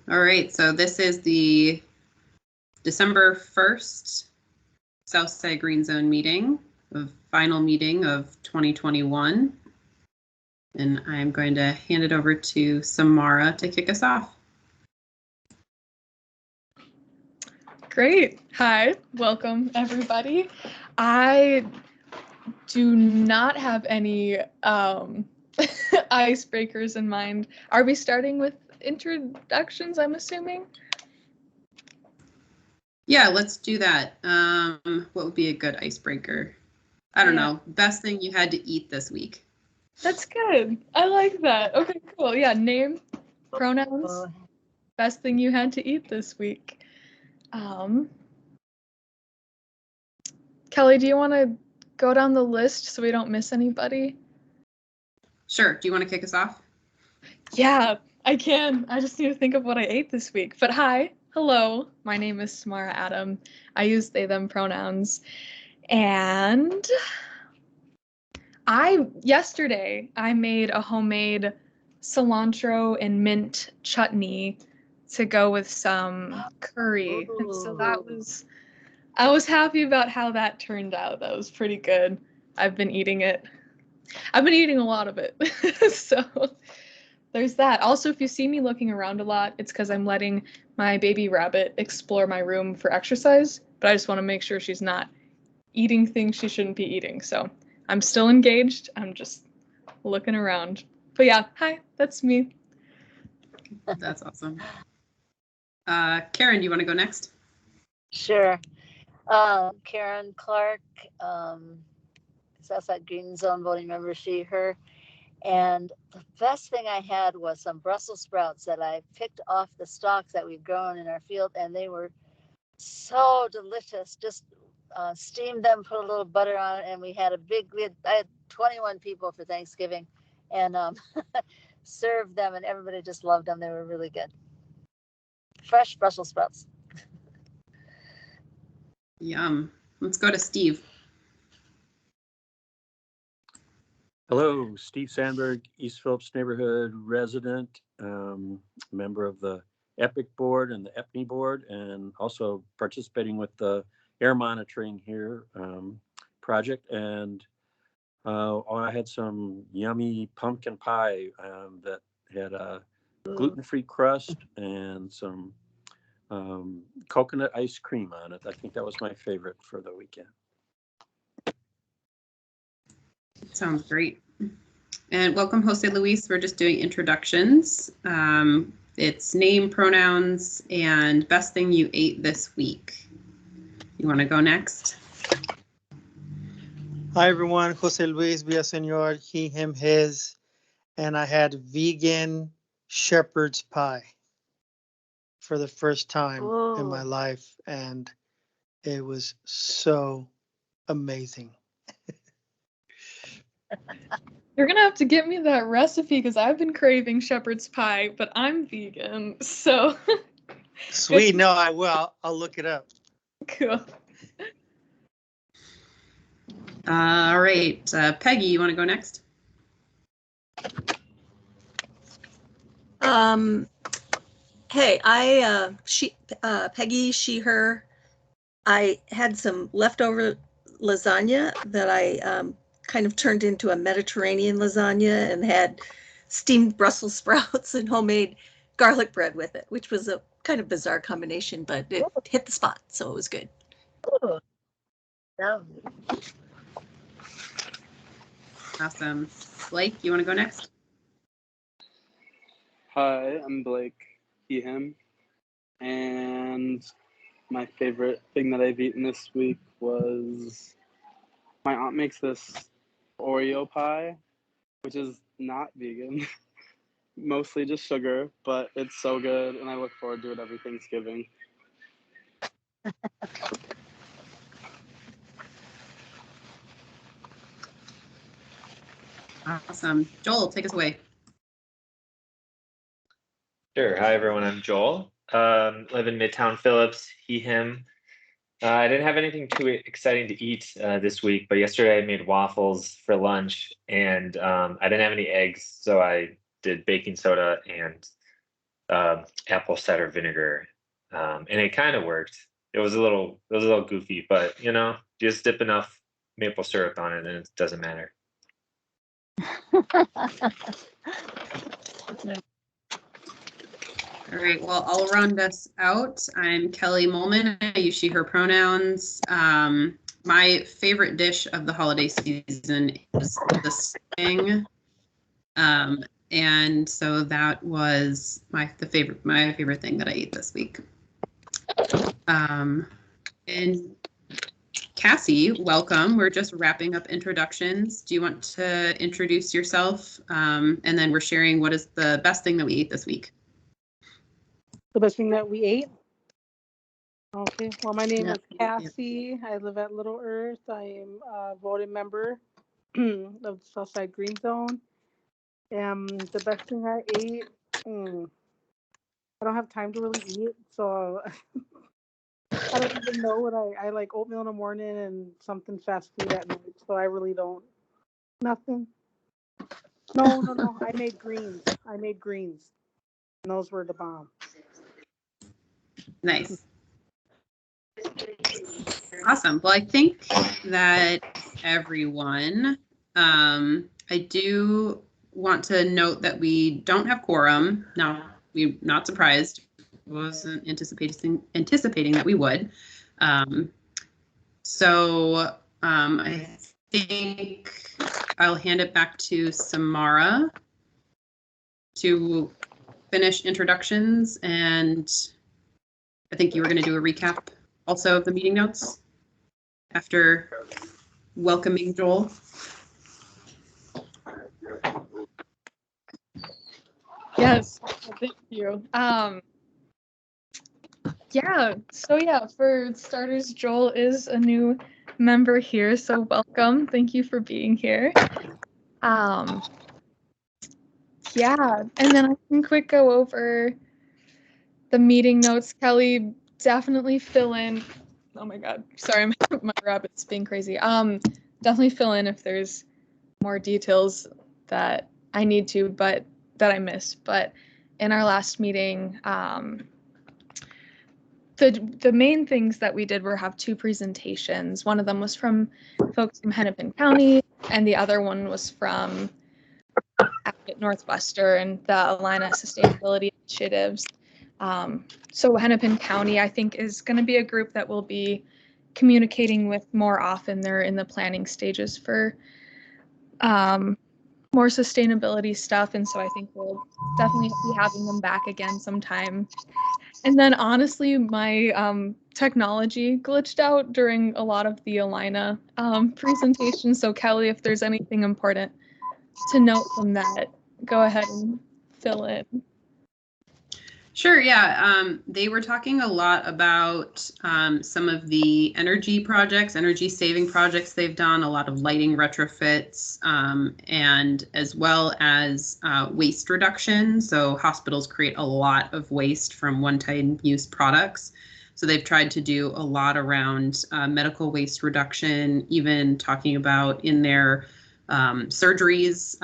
All right, so this is the December 1st Southside Green Zone meeting, the final meeting of 2021. And I'm going to hand it over to Samara to kick us off. Great. Hi, welcome everybody. I do not have any icebreakers in mind. Are we starting with introductions, I'm assuming? Yeah, let's do that. What would be a good icebreaker? I don't know. Best thing you had to eat this week. That's good. I like that. Okay, cool. Yeah, name, pronouns, best thing you had to eat this week. Kelly, do you want to go down the list so we don't miss anybody? Sure. Do you want to kick us off? Yeah, I can. I just need to think of what I ate this week. But hi, hello. My name is Samara Adam. I use they, them pronouns. And yesterday I made a homemade cilantro and mint chutney to go with some curry. And so I was happy about how that turned out. That was pretty good. I've been eating it. I've been eating a lot of it. So there's that. Also, if you see me looking around a lot, it's because I'm letting my baby rabbit explore my room for exercise, but I just want to make sure she's not eating things she shouldn't be eating. So I'm still engaged. I'm just looking around. But yeah, hi, that's me. That's awesome. Karen, do you want to go next? Sure. Karen Clark, Southside Green Zone voting member, she, her. And the best thing I had was some Brussels sprouts that I picked off the stalks that we've grown in our field, and they were so delicious. Just steamed them, put a little butter on it, and I had 21 people for Thanksgiving, and served them, and everybody just loved them. They were really good. Fresh Brussels sprouts. Yum. Let's go to Steve. Hello, Steve Sandberg, East Phillips neighborhood resident, member of the EPIC board and the EPNI board, and also participating with the air monitoring here project. And I had some yummy pumpkin pie that had a gluten-free crust and some coconut ice cream on it. I think that was my favorite for the weekend. Sounds great. And welcome, Jose Luis. We're just doing introductions. It's name, pronouns, and best thing you ate this week. You want to go next? Hi, everyone. Jose Luis Villaseñor, he, him, his. And I had vegan shepherd's pie for the first time in my life. And it was so amazing. You're gonna have to get me that recipe because I've been craving shepherd's pie, but I'm vegan, so. Sweet, no, I will. I'll look it up. Cool. All right, Peggy, you want to go next? Hey, Peggy, she, her. I had some leftover lasagna that I kind of turned into a Mediterranean lasagna and had steamed Brussels sprouts and homemade garlic bread with it, which was a kind of bizarre combination, but it hit the spot, so it was good. Oh. Awesome. Blake, you want to go next? Hi, I'm Blake, he, him, and my favorite thing that I've eaten this week was my aunt makes this Oreo pie, which is not vegan, mostly just sugar, but it's so good, and I look forward to it every Thanksgiving. Awesome. Joel, take us away. Sure. Hi, everyone. I'm Joel. Live in Midtown Phillips, he, him. I didn't have anything too exciting to eat this week, but yesterday I made waffles for lunch, and I didn't have any eggs, so I did baking soda and apple cider vinegar, and it kind of worked. It was a little goofy, but you know, just dip enough maple syrup on it and it doesn't matter. All right, well, I'll round us out. I'm Kelly Molman. I use she, her pronouns. My favorite dish of the holiday season is the stuffing. And so that was my favorite thing that I ate this week. And Cassie, welcome. We're just wrapping up introductions. Do you want to introduce yourself? And then we're sharing what is the best thing that we ate this week. The best thing that we ate? Okay, well, my name is Cassie. I live at Little Earth. I am a voting member of the Southside Green Zone. The best thing I ate, I don't have time to really eat, so I don't even know what I like oatmeal in the morning and something fast food at night, so I really don't. Nothing. No. I made greens. And those were the bomb. Nice. Awesome. Well, I think that everyone, I do want to note that we don't have quorum. Now, we're not surprised. Wasn't anticipating that we would. So I think I'll hand it back to Samara to finish introductions, and I think you were going to do a recap also of the meeting notes after welcoming Joel. Yes, thank you. For starters, Joel is a new member here, so welcome. Thank you for being here. And then I can quick go over the meeting notes. Kelly, definitely fill in. Oh my God, sorry, my rabbit's being crazy. Definitely fill in if there's more details that I need to, but that I missed. But in our last meeting, the main things that we did were have two presentations. One of them was from folks from Hennepin County, and the other one was from Northwestern, the Alina Sustainability Initiatives. So Hennepin County, I think, is going to be a group that we'll be communicating with more often. They're in the planning stages for more sustainability stuff, and so I think we'll definitely be having them back again sometime. And then honestly, my technology glitched out during a lot of the Alina presentation. So Kelly, if there's anything important to note from that, go ahead and fill in. Sure, yeah. They were talking a lot about some of the energy saving projects they've done, a lot of lighting retrofits, and as well as waste reduction. So hospitals create a lot of waste from one-time use products. So they've tried to do a lot around medical waste reduction, even talking about in their surgeries.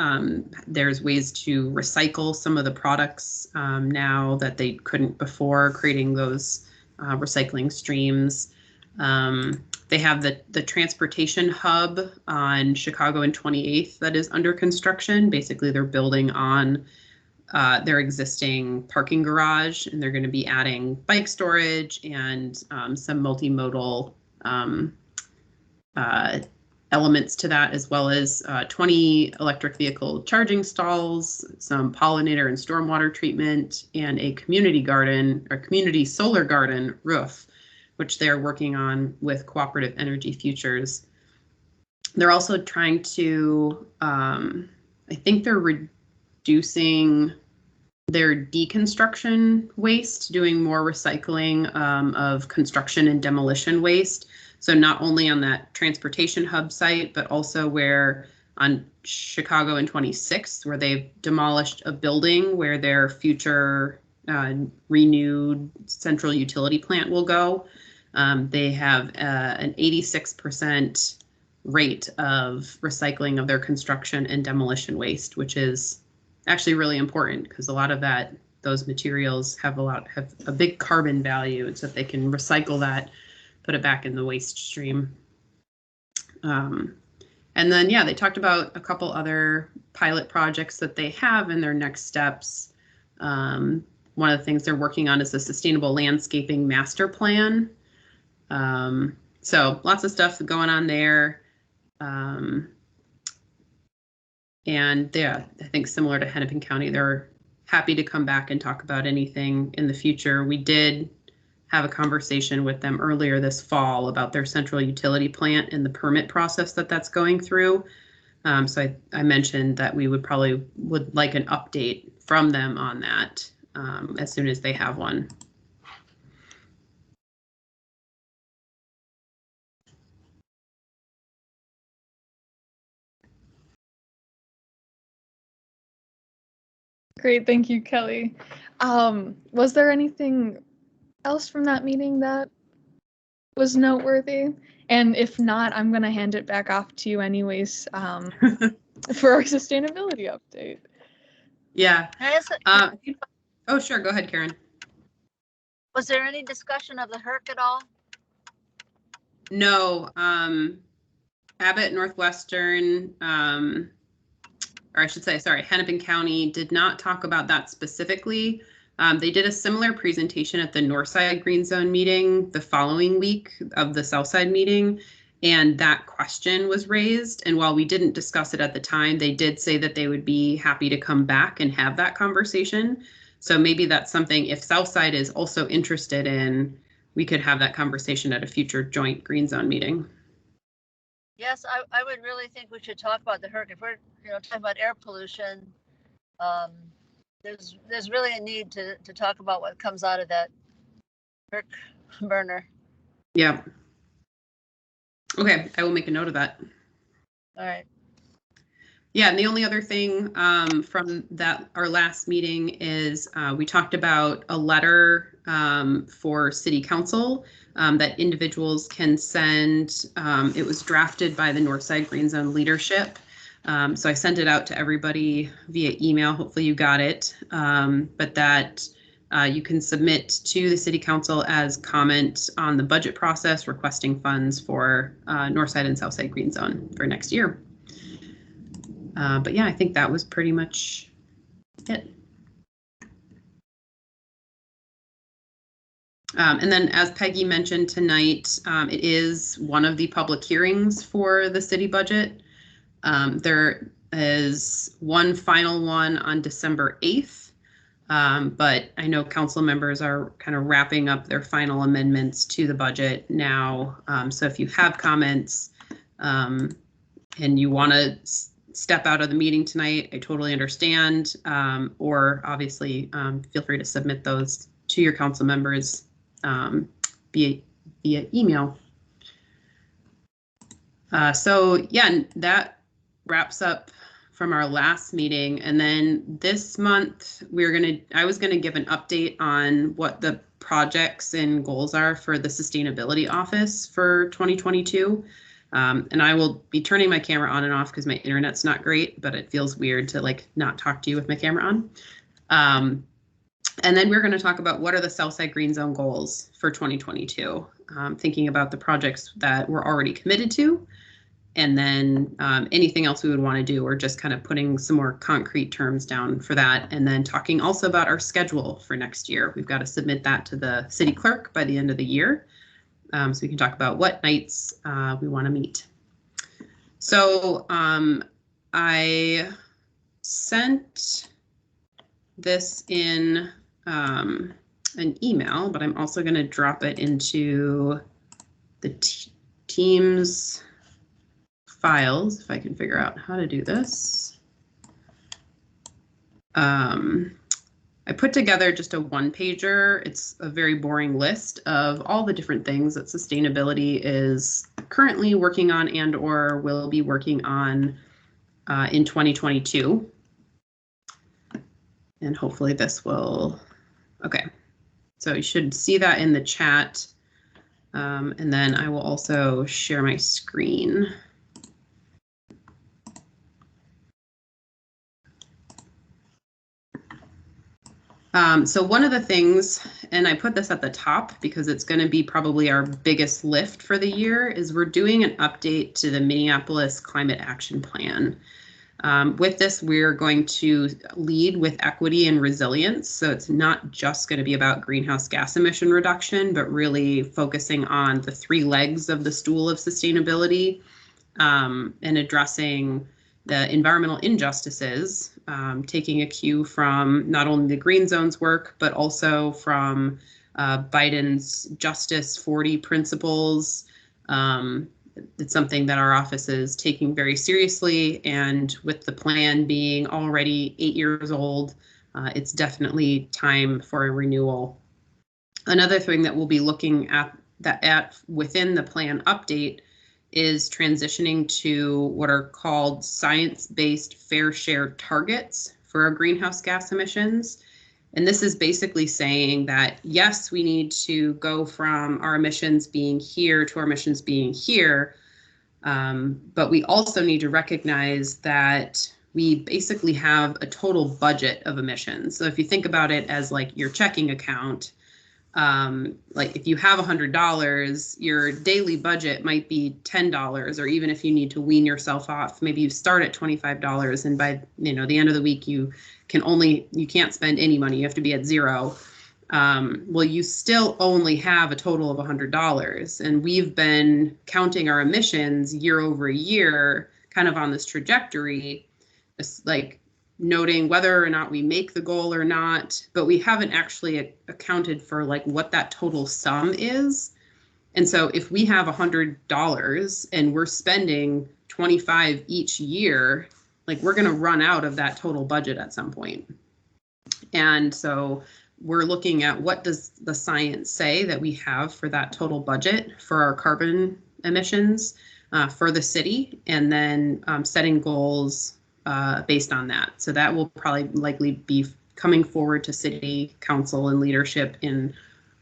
There's ways to recycle some of the products now that they couldn't before, creating those recycling streams. They have the transportation hub on Chicago and 28th that is under construction. Basically, they're building on their existing parking garage, and they're going to be adding bike storage and some multimodal elements to that, as well as 20 electric vehicle charging stalls, some pollinator and stormwater treatment, and a community garden or community solar garden roof, which they're working on with Cooperative Energy Futures. They're also trying to, I think they're reducing their deconstruction waste, doing more recycling of construction and demolition waste. So not only on that transportation hub site, but also where on Chicago and 26th, where they've demolished a building where their future renewed central utility plant will go. They have an 86% rate of recycling of their construction and demolition waste, which is actually really important because a lot of that those materials have a big carbon value, and so if they can recycle that, put it back in the waste stream. And then, yeah, they talked about a couple other pilot projects that they have in their next steps. One of the things they're working on is a sustainable landscaping master plan. So lots of stuff going on there. And yeah, I think similar to Hennepin County, they're happy to come back and talk about anything in the future. We did have a conversation with them earlier this fall about their central utility plant and the permit process that's going through. So I mentioned that we would like an update from them on that as soon as they have one. Great, thank you, Kelly. Was there anything else from that meeting that was noteworthy? And if not, I'm going to hand it back off to you anyways for our sustainability update. Yeah. Oh, sure. Go ahead, Karen. Was there any discussion of the HERC at all? No. Abbott Northwestern, or I should say, sorry, Hennepin County did not talk about that specifically. They did a similar presentation at the Northside Green Zone meeting the following week of the Southside meeting, and that question was raised. And while we didn't discuss it at the time, they did say that they would be happy to come back and have that conversation. So maybe that's something, if Southside is also interested in, we could have that conversation at a future joint Green Zone meeting. Yes, I would really think we should talk about the HERC. If we're talking about air pollution, there's really a need to talk about what comes out of that HERC burner. Yeah. Okay, I will make a note of that. All right. Yeah, and the only other thing from our last meeting is we talked about a letter for City Council that individuals can send. It was drafted by the Northside Green Zone leadership. So I sent it out to everybody via email. Hopefully you got it. But that you can submit to the City Council as comment on the budget process, requesting funds for Northside and Southside Green Zone for next year. But yeah, I think that was pretty much it. And then, as Peggy mentioned tonight, it is one of the public hearings for the city budget. There is one final one on December 8th, but I know council members are kind of wrapping up their final amendments to the budget now. So if you have comments and you want to step out of the meeting tonight, I totally understand. Or obviously, feel free to submit those to your council members via email. So yeah, that wraps up from our last meeting. And then this month I was gonna give an update on what the projects and goals are for the sustainability office for 2022. And I will be turning my camera on and off because my internet's not great, but it feels weird to like not talk to you with my camera on. And then we're going to talk about what are the Southside Green Zone goals for 2022, thinking about the projects that we're already committed to, and then anything else we would want to do, or just kind of putting some more concrete terms down for that. And then talking also about our schedule for next year. We've got to submit that to the city clerk by the end of the year. So we can talk about what nights we want to meet. So I sent this in an email, but I'm also going to drop it into the Teams files if I can figure out how to do this. I put together just a one-pager. It's a very boring list of all the different things that sustainability is currently working on and or will be working on in 2022. And hopefully this will, okay. So you should see that in the chat. And then I will also share my screen. So one of the things, and I put this at the top because it's going to be probably our biggest lift for the year, is we're doing an update to the Minneapolis Climate Action Plan. With this, we're going to lead with equity and resilience. So it's not just going to be about greenhouse gas emission reduction, but really focusing on the 3 legs of the stool of sustainability, and addressing the environmental injustices, taking a cue from not only the Green Zone's work, but also from Biden's Justice 40 principles. It's something that our office is taking very seriously, and with the plan being already 8 years old, it's definitely time for a renewal. Another thing that we'll be looking at within the plan update is transitioning to what are called science-based fair share targets for our greenhouse gas emissions. And this is basically saying that, yes, we need to go from our emissions being here to our emissions being here, but we also need to recognize that we basically have a total budget of emissions. So if you think about it as like your checking account, like if you have $100, your daily budget might be $10, or even if you need to wean yourself off, maybe you start at $25, and by the end of the week you can't spend any money, you have to be at zero. Well, you still only have a total of $100, and we've been counting our emissions year over year, kind of on this trajectory, like noting whether or not we make the goal or not, but we haven't actually accounted for like what that total sum is. And so if we have $100 and we're spending 25 each year, like we're going to run out of that total budget at some point. And so we're looking at what does the science say that we have for that total budget for our carbon emissions for the city, and then setting goals based on that. So that will probably likely be coming forward to city council and leadership in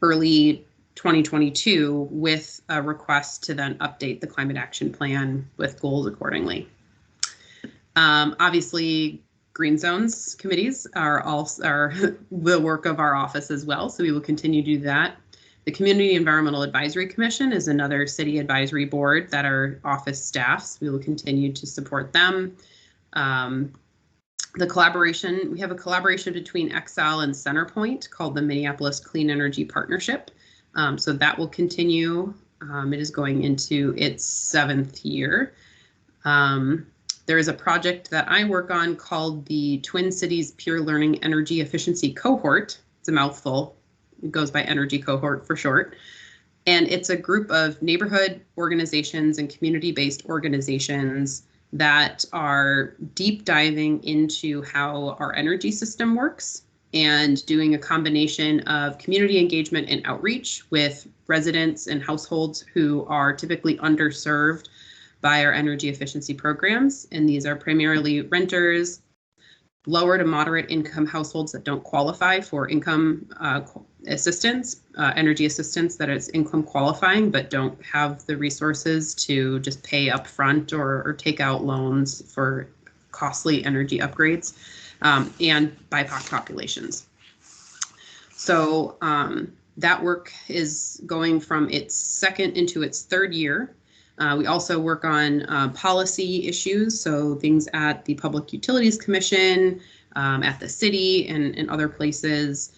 early 2022 with a request to then update the climate action plan with goals accordingly. Obviously, green zones committees are the work of our office as well, so we will continue to do that. The Community Environmental Advisory Commission is another city advisory board that our office staffs. We will continue to support them. The collaboration, we have a collaboration between Excel and Centerpoint called the Minneapolis Clean Energy Partnership. So that will continue. It is going into its 7th year. There is a project that I work on called the Twin Cities Peer Learning Energy Efficiency Cohort. It's a mouthful. It goes by Energy Cohort for short. And it's a group of neighborhood organizations and community-based organizations that are deep diving into how our energy system works and doing a combination of community engagement and outreach with residents and households who are typically underserved by our energy efficiency programs. And these are primarily renters, lower to moderate income households that don't qualify for income assistance, energy assistance that is income qualifying, but don't have the resources to just pay upfront or take out loans for costly energy upgrades, and BIPOC populations. So that work is going from its 2nd into its 3rd year. We also work on policy issues, so things at the Public Utilities Commission, at the city and other places,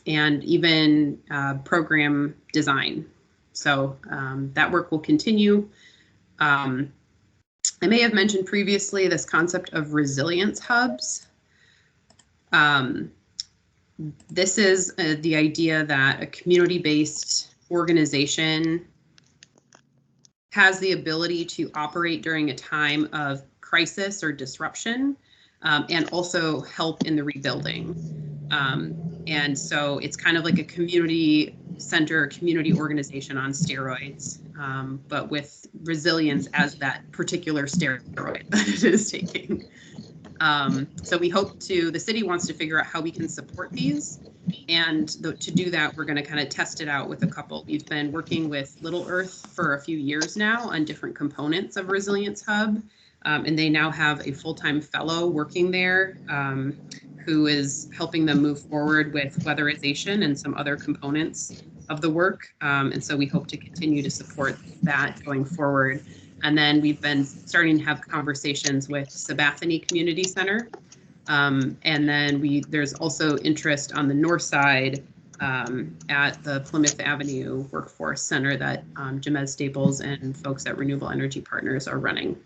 and even program design. So that work will continue. I may have mentioned previously this concept of resilience hubs. This is the idea that a community-based organization has the ability to operate during a time of crisis or disruption, and also help in the rebuilding. And so it's kind of like a community center, community organization on steroids, but with resilience as that particular steroid that it is taking. So we hope the city wants to figure out how we can support these. And to do that, we're going to kind of test it out with a couple. We've been working with Little Earth for a few years now on different components of Resilience Hub. And they now have a full-time fellow working there who is helping them move forward with weatherization and some other components of the work. And so we hope to continue to support that going forward. And then we've been starting to have conversations with Sabathani Community Center. And then there's also interest on the north side at the Plymouth Avenue Workforce Center that Jamez Staples and folks at Renewable Energy Partners are running.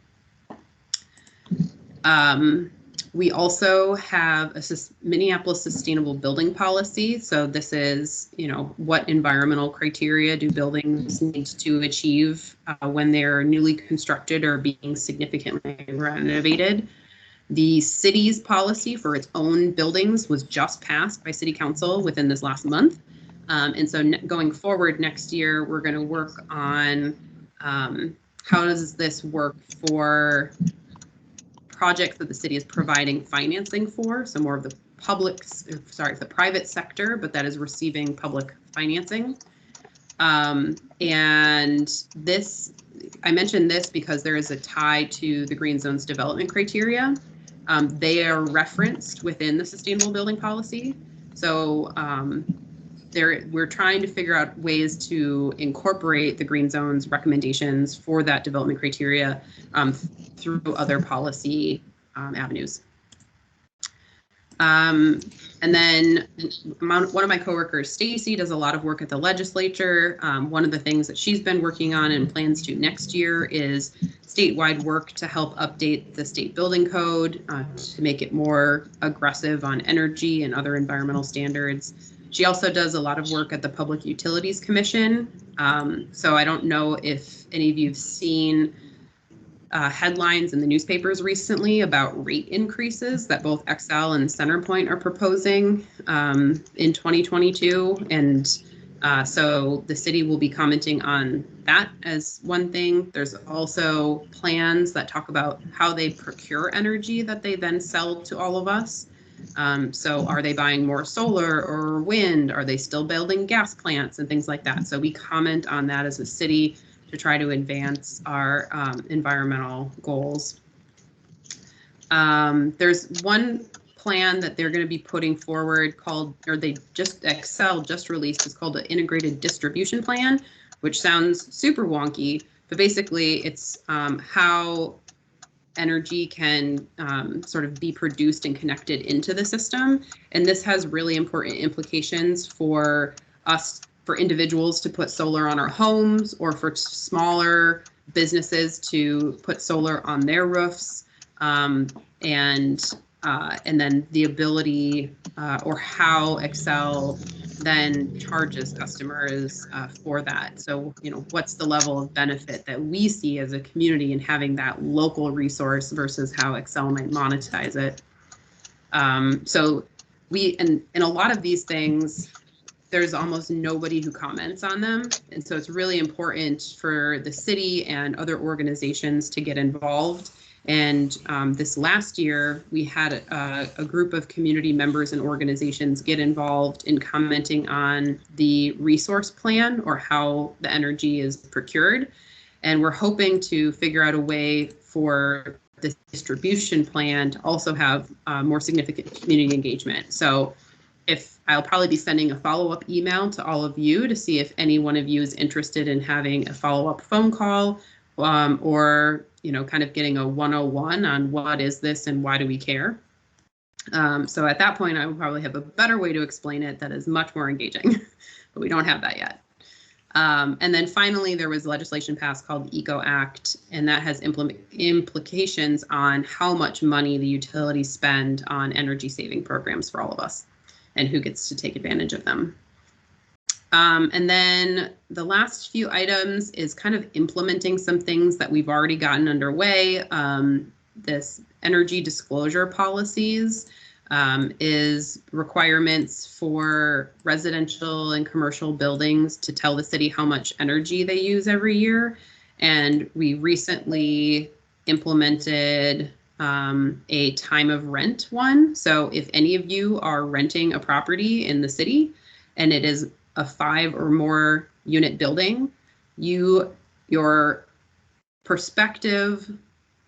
We also have a Minneapolis Sustainable Building Policy. So this is, what environmental criteria do buildings need to achieve when they're newly constructed or being significantly renovated. The city's policy for its own buildings was just passed by City Council within this last month. And so going forward next year, we're going to work on how does this work for projects that the city is providing financing for, so more of the the private sector, but that is receiving public financing. And this, I mentioned this because there is a tie to the Green Zones development criteria. They are referenced within the Sustainable Building Policy. So we're trying to figure out ways to incorporate the Green Zones recommendations for that development criteria through other policy avenues. And then one of my coworkers, Stacy, does a lot of work at the legislature. One of the things that she's been working on and plans to next year is statewide work to help update the state building code to make it more aggressive on energy and other environmental standards. She also does a lot of work at the Public Utilities Commission. So I don't know if any of you have seen headlines in the newspapers recently about rate increases that both Xcel and Centerpoint are proposing in 2022. And so the city will be commenting on that as one thing. There's also plans that talk about how they procure energy that they then sell to all of us. So are they buying more solar or wind? Are they still building gas plants and things like that? So we comment on that as a city to try to advance our environmental goals. There's one plan that they're going to be putting forward called, or Xcel just released, is called an integrated distribution plan, which sounds super wonky, but basically it's how energy can sort of be produced and connected into the system. And this has really important implications for us, for individuals to put solar on our homes, or for smaller businesses to put solar on their roofs, and then the ability or how Xcel then charges customers for that. So, what's the level of benefit that we see as a community in having that local resource versus how Xcel might monetize it. So in a lot of these things, there's almost nobody who comments on them. And so it's really important for the city and other organizations to get involved. And this last year, we had a group of community members and organizations get involved in commenting on the resource plan, or how the energy is procured. And we're hoping to figure out a way for the distribution plan to also have more significant community engagement. So I'll probably be sending a follow-up email to all of you to see if any one of you is interested in having a follow-up phone call, or kind of getting a 101 on what is this and why do we care. So at that point, I will probably have a better way to explain it that is much more engaging, but we don't have that yet. And then finally, there was legislation passed called the ECO Act, and that has implications on how much money the utilities spend on energy saving programs for all of us, and who gets to take advantage of them. And then the last few items is kind of implementing some things that we've already gotten underway. This energy disclosure policies is requirements for residential and commercial buildings to tell the city how much energy they use every year. And we recently implemented a time of rent one. So if any of you are renting a property in the city and it is a 5 or more unit building, your prospective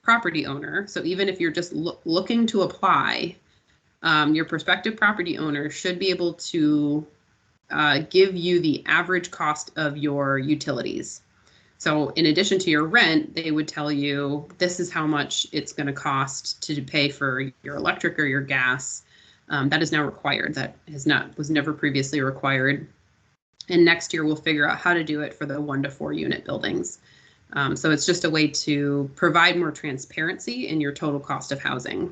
property owner, so even if you're just looking to apply, your prospective property owner should be able to give you the average cost of your utilities. So in addition to your rent, they would tell you this is how much it's going to cost to pay for your electric or your gas. That is now required. That was never previously required. And next year we'll figure out how to do it for the 1 to 4 unit buildings. So it's just a way to provide more transparency in your total cost of housing,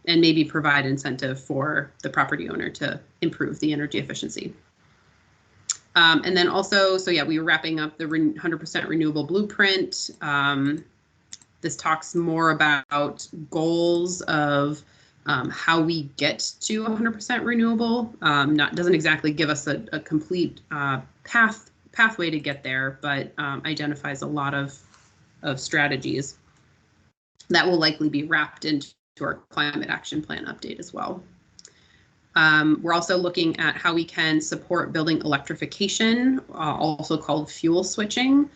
and maybe provide incentive for the property owner to improve the energy efficiency. And then also, so yeah, we were wrapping up the 100% renewable blueprint. This talks more about goals of how we get to 100% renewable. Doesn't exactly give us a complete pathway to get there, but identifies a lot of strategies that will likely be wrapped into our climate action plan update as well. We're also looking at how we can support building electrification, also called fuel switching.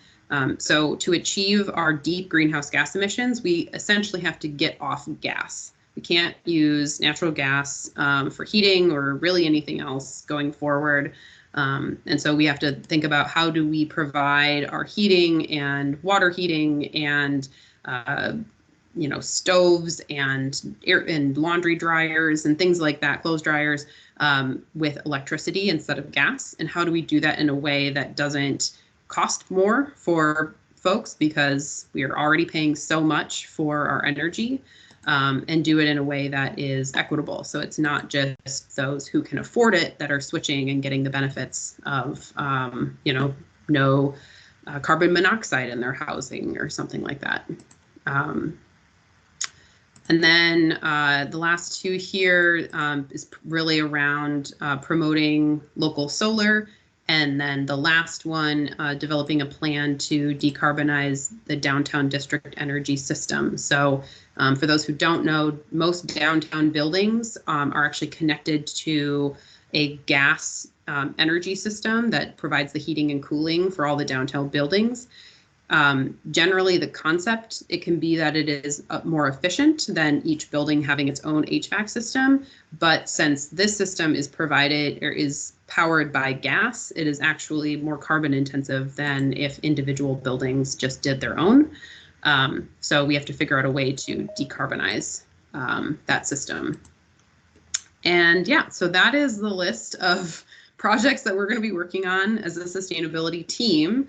So to achieve our deep greenhouse gas emissions, we essentially have to get off gas. We can't use natural gas for heating or really anything else going forward. And so we have to think about how do we provide our heating and water heating and stoves and laundry dryers and things like that, clothes dryers, with electricity instead of gas. And how do we do that in a way that doesn't cost more for folks, because we are already paying so much for our energy, and do it in a way that is equitable. So it's not just those who can afford it that are switching and getting the benefits of, no carbon monoxide in their housing or something like that. And then the last two here is really around promoting local solar. And then the last one, developing a plan to decarbonize the downtown district energy system. So for those who don't know, most downtown buildings are actually connected to a gas energy system that provides the heating and cooling for all the downtown buildings. Generally, the concept, it can be that it is more efficient than each building having its own HVAC system. But since this system is provided or is powered by gas, it is actually more carbon intensive than if individual buildings just did their own. So we have to figure out a way to decarbonize that system. And yeah, so that is the list of projects that we're going to be working on as a sustainability team.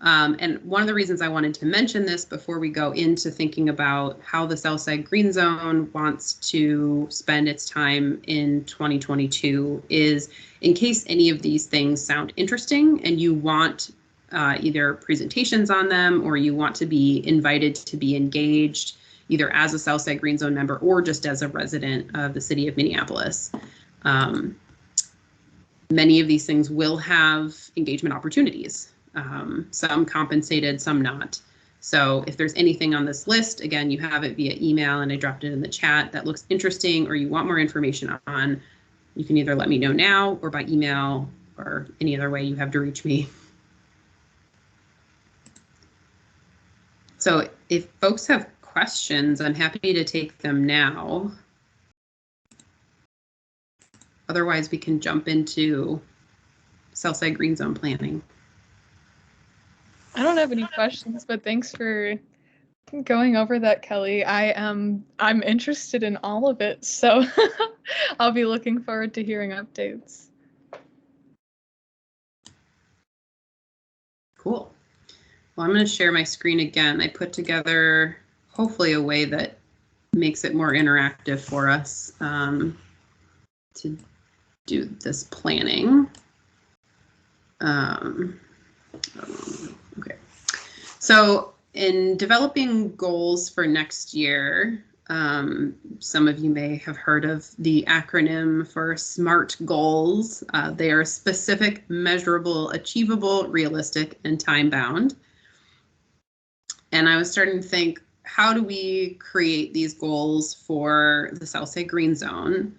And one of the reasons I wanted to mention this before we go into thinking about how the Southside Green Zone wants to spend its time in 2022 is, in case any of these things sound interesting and you want either presentations on them, or you want to be invited to be engaged either as a Southside Green Zone member or just as a resident of the city of Minneapolis. Many of these things will have engagement opportunities. Some compensated, some not. So if there's anything on this list, again, you have it via email and I dropped it in the chat that looks interesting or you want more information on, you can either let me know now or by email or any other way you have to reach me. So if folks have questions, I'm happy to take them now. Otherwise, we can jump into Southside Green Zone planning. I don't have any questions, but thanks for going over that, Kelly. I'm interested in all of it, so I'll be looking forward to hearing updates. Cool. Well, I'm going to share my screen again. I put together hopefully a way that makes it more interactive for us to do this planning. Okay. So in developing goals for next year, some of you may have heard of the acronym for SMART goals. They are specific, measurable, achievable, realistic, and time-bound. And I was starting to think, how do we create these goals for the Southside Green Zone?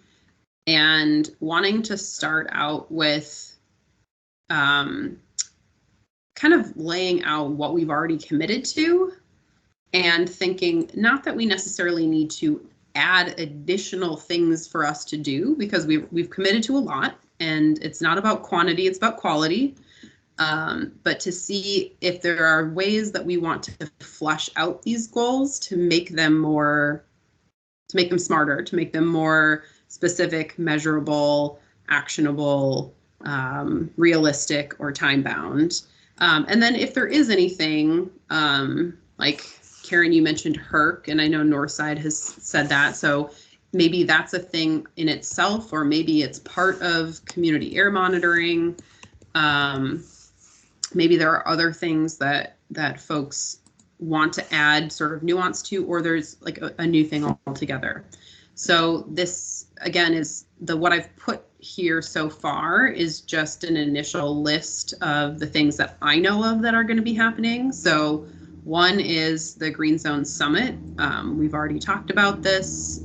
And wanting to start out with kind of laying out what we've already committed to, and thinking not that we necessarily need to add additional things for us to do, because we've committed to a lot, and it's not about quantity, it's about quality. But to see if there are ways that we want to flesh out these goals to make them smarter, to make them more specific, measurable, actionable, realistic, or time bound. And then if there is anything, like Karen, you mentioned HERC, and I know Northside has said that. So maybe that's a thing in itself, or maybe it's part of community air monitoring. Maybe there are other things that folks want to add sort of nuance to, or there's like a new thing altogether. So this, again, is what I've put here so far is just an initial list of the things that I know of that are going to be happening. So one is the Green Zone Summit. We've already talked about this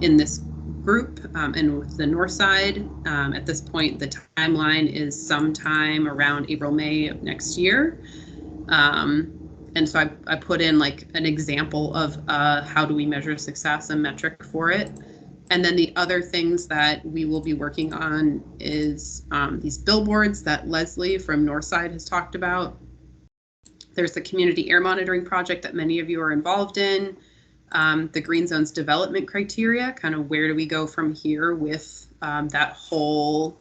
in this group and with the North Side. At this point, the timeline is sometime around April, May of next year. And so I put in like an example of how do we measure success, a metric for it. And then the other things that we will be working on is these billboards that Leslie from Northside has talked about. There's the community air monitoring project that many of you are involved in. The Green Zones development criteria, kind of where do we go from here with that whole,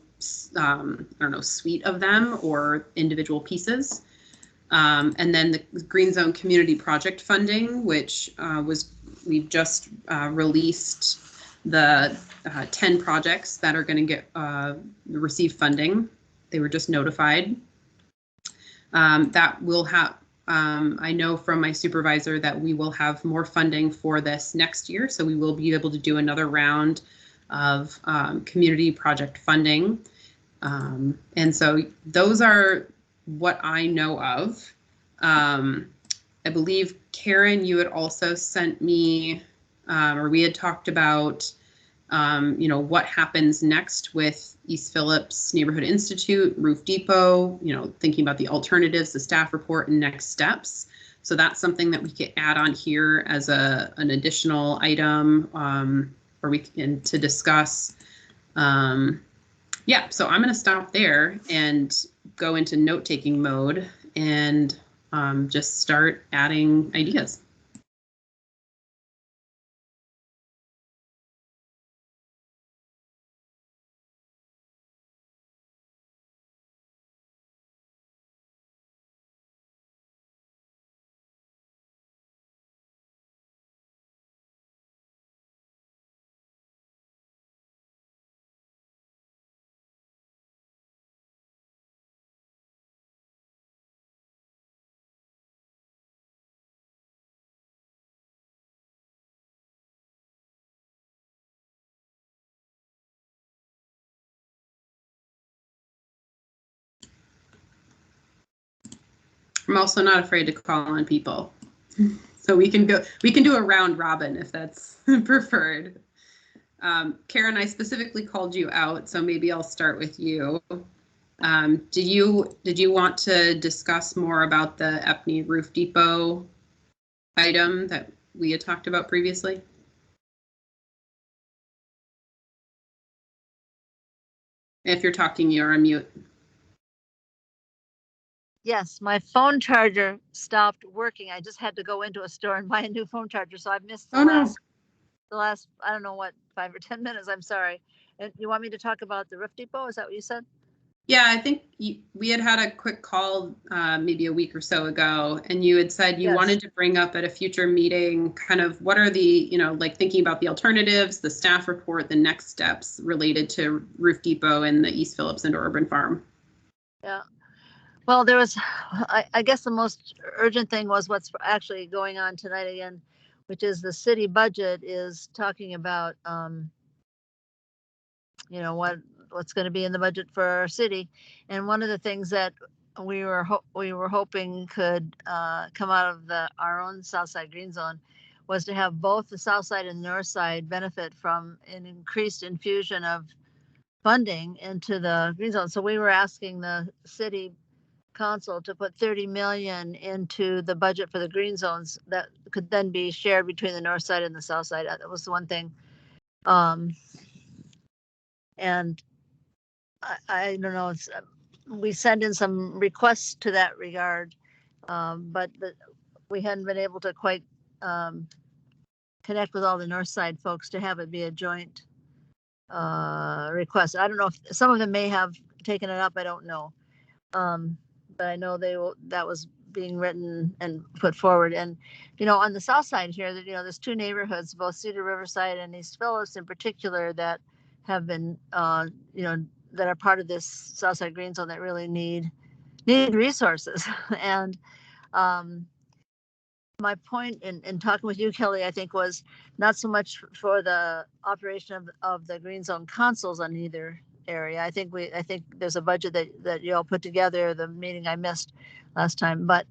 I don't know, suite of them or individual pieces. And then the Green Zone community project funding, which we've just released the 10 projects that are going to get receive funding. They were just notified. That will have, I know from my supervisor that we will have more funding for this next year. So we will be able to do another round of community project funding. And so those are what I know of. I believe, Karen, you had also sent me, or we had talked about, you know, what happens next with East Phillips Neighborhood Institute, Roof Depot, you know, thinking about the alternatives, the staff report, and next steps. So that's something that we could add on here as an additional item, or we can to discuss. Yeah, so I'm going to stop there and go into note-taking mode and just start adding ideas. I'm also not afraid to call on people. So we can do a round robin if that's preferred. Karen, I specifically called you out, so maybe I'll start with you. Did you want to discuss more about the EPNI Roof Depot item that we had talked about previously? If you're talking, you're on mute. Yes, my phone charger stopped working. I just had to go into a store and buy a new phone charger, so I've missed the last, I don't know what, 5 or 10 minutes. I'm sorry. And you want me to talk about the Roof Depot? Is that what you said? Yeah, I think we had a quick call maybe a week or so ago, and you had said you wanted to bring up at a future meeting kind of what are the, you know, like thinking about the alternatives, the staff report, the next steps related to Roof Depot and the East Phillips Indoor Urban Farm. Yeah. Well, there was, I guess the most urgent thing was what's actually going on tonight again, which is the city budget is talking about, you know, what's going to be in the budget for our city. And one of the things that we were hoping could come out of our own Southside Green Zone was to have both the South Side and the North Side benefit from an increased infusion of funding into the Green Zone. So we were asking the city council to put 30 million into the budget for the green zones that could then be shared between the north side and the south side. That was the one thing. And I don't know, it's, we sent in some requests to that regard, but we hadn't been able to quite connect with all the north side folks to have it be a joint request. I don't know if some of them may have taken it up. I don't know. But I know that was being written and put forward. And, on the south side here, there's two neighborhoods, both Cedar Riverside and East Phillips in particular, that have been, that are part of this Southside Green Zone that really need resources. And my point in talking with you, Kelly, I think was not so much for the operation of the Green Zone consoles on either area. I think there's a budget that you all put together, the meeting I missed last time, but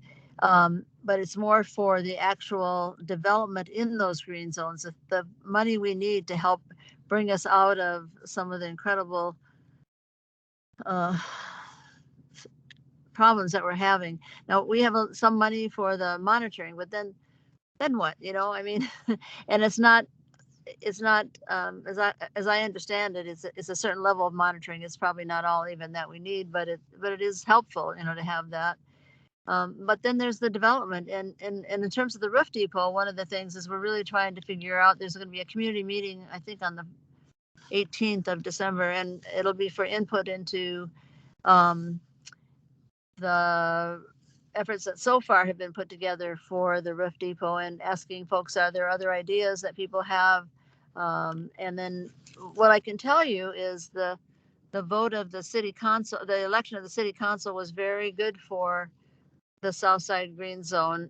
it's more for the actual development in those green zones, the money we need to help bring us out of some of the incredible problems that we're having. Now we have some money for the monitoring, but then what? I mean, and it's not as I understand it, it's a certain level of monitoring. It's probably not all even that we need, but it is helpful, to have that. But then there's the development, and in terms of the roof depot, one of the things is we're really trying to figure out. There's going to be a community meeting, I think, on the 18th of December, and it'll be for input into the efforts that so far have been put together for the roof depot, and asking folks, are there other ideas that people have? And then what I can tell you is the vote of the city council, the election of the city council was very good for the Southside Green Zone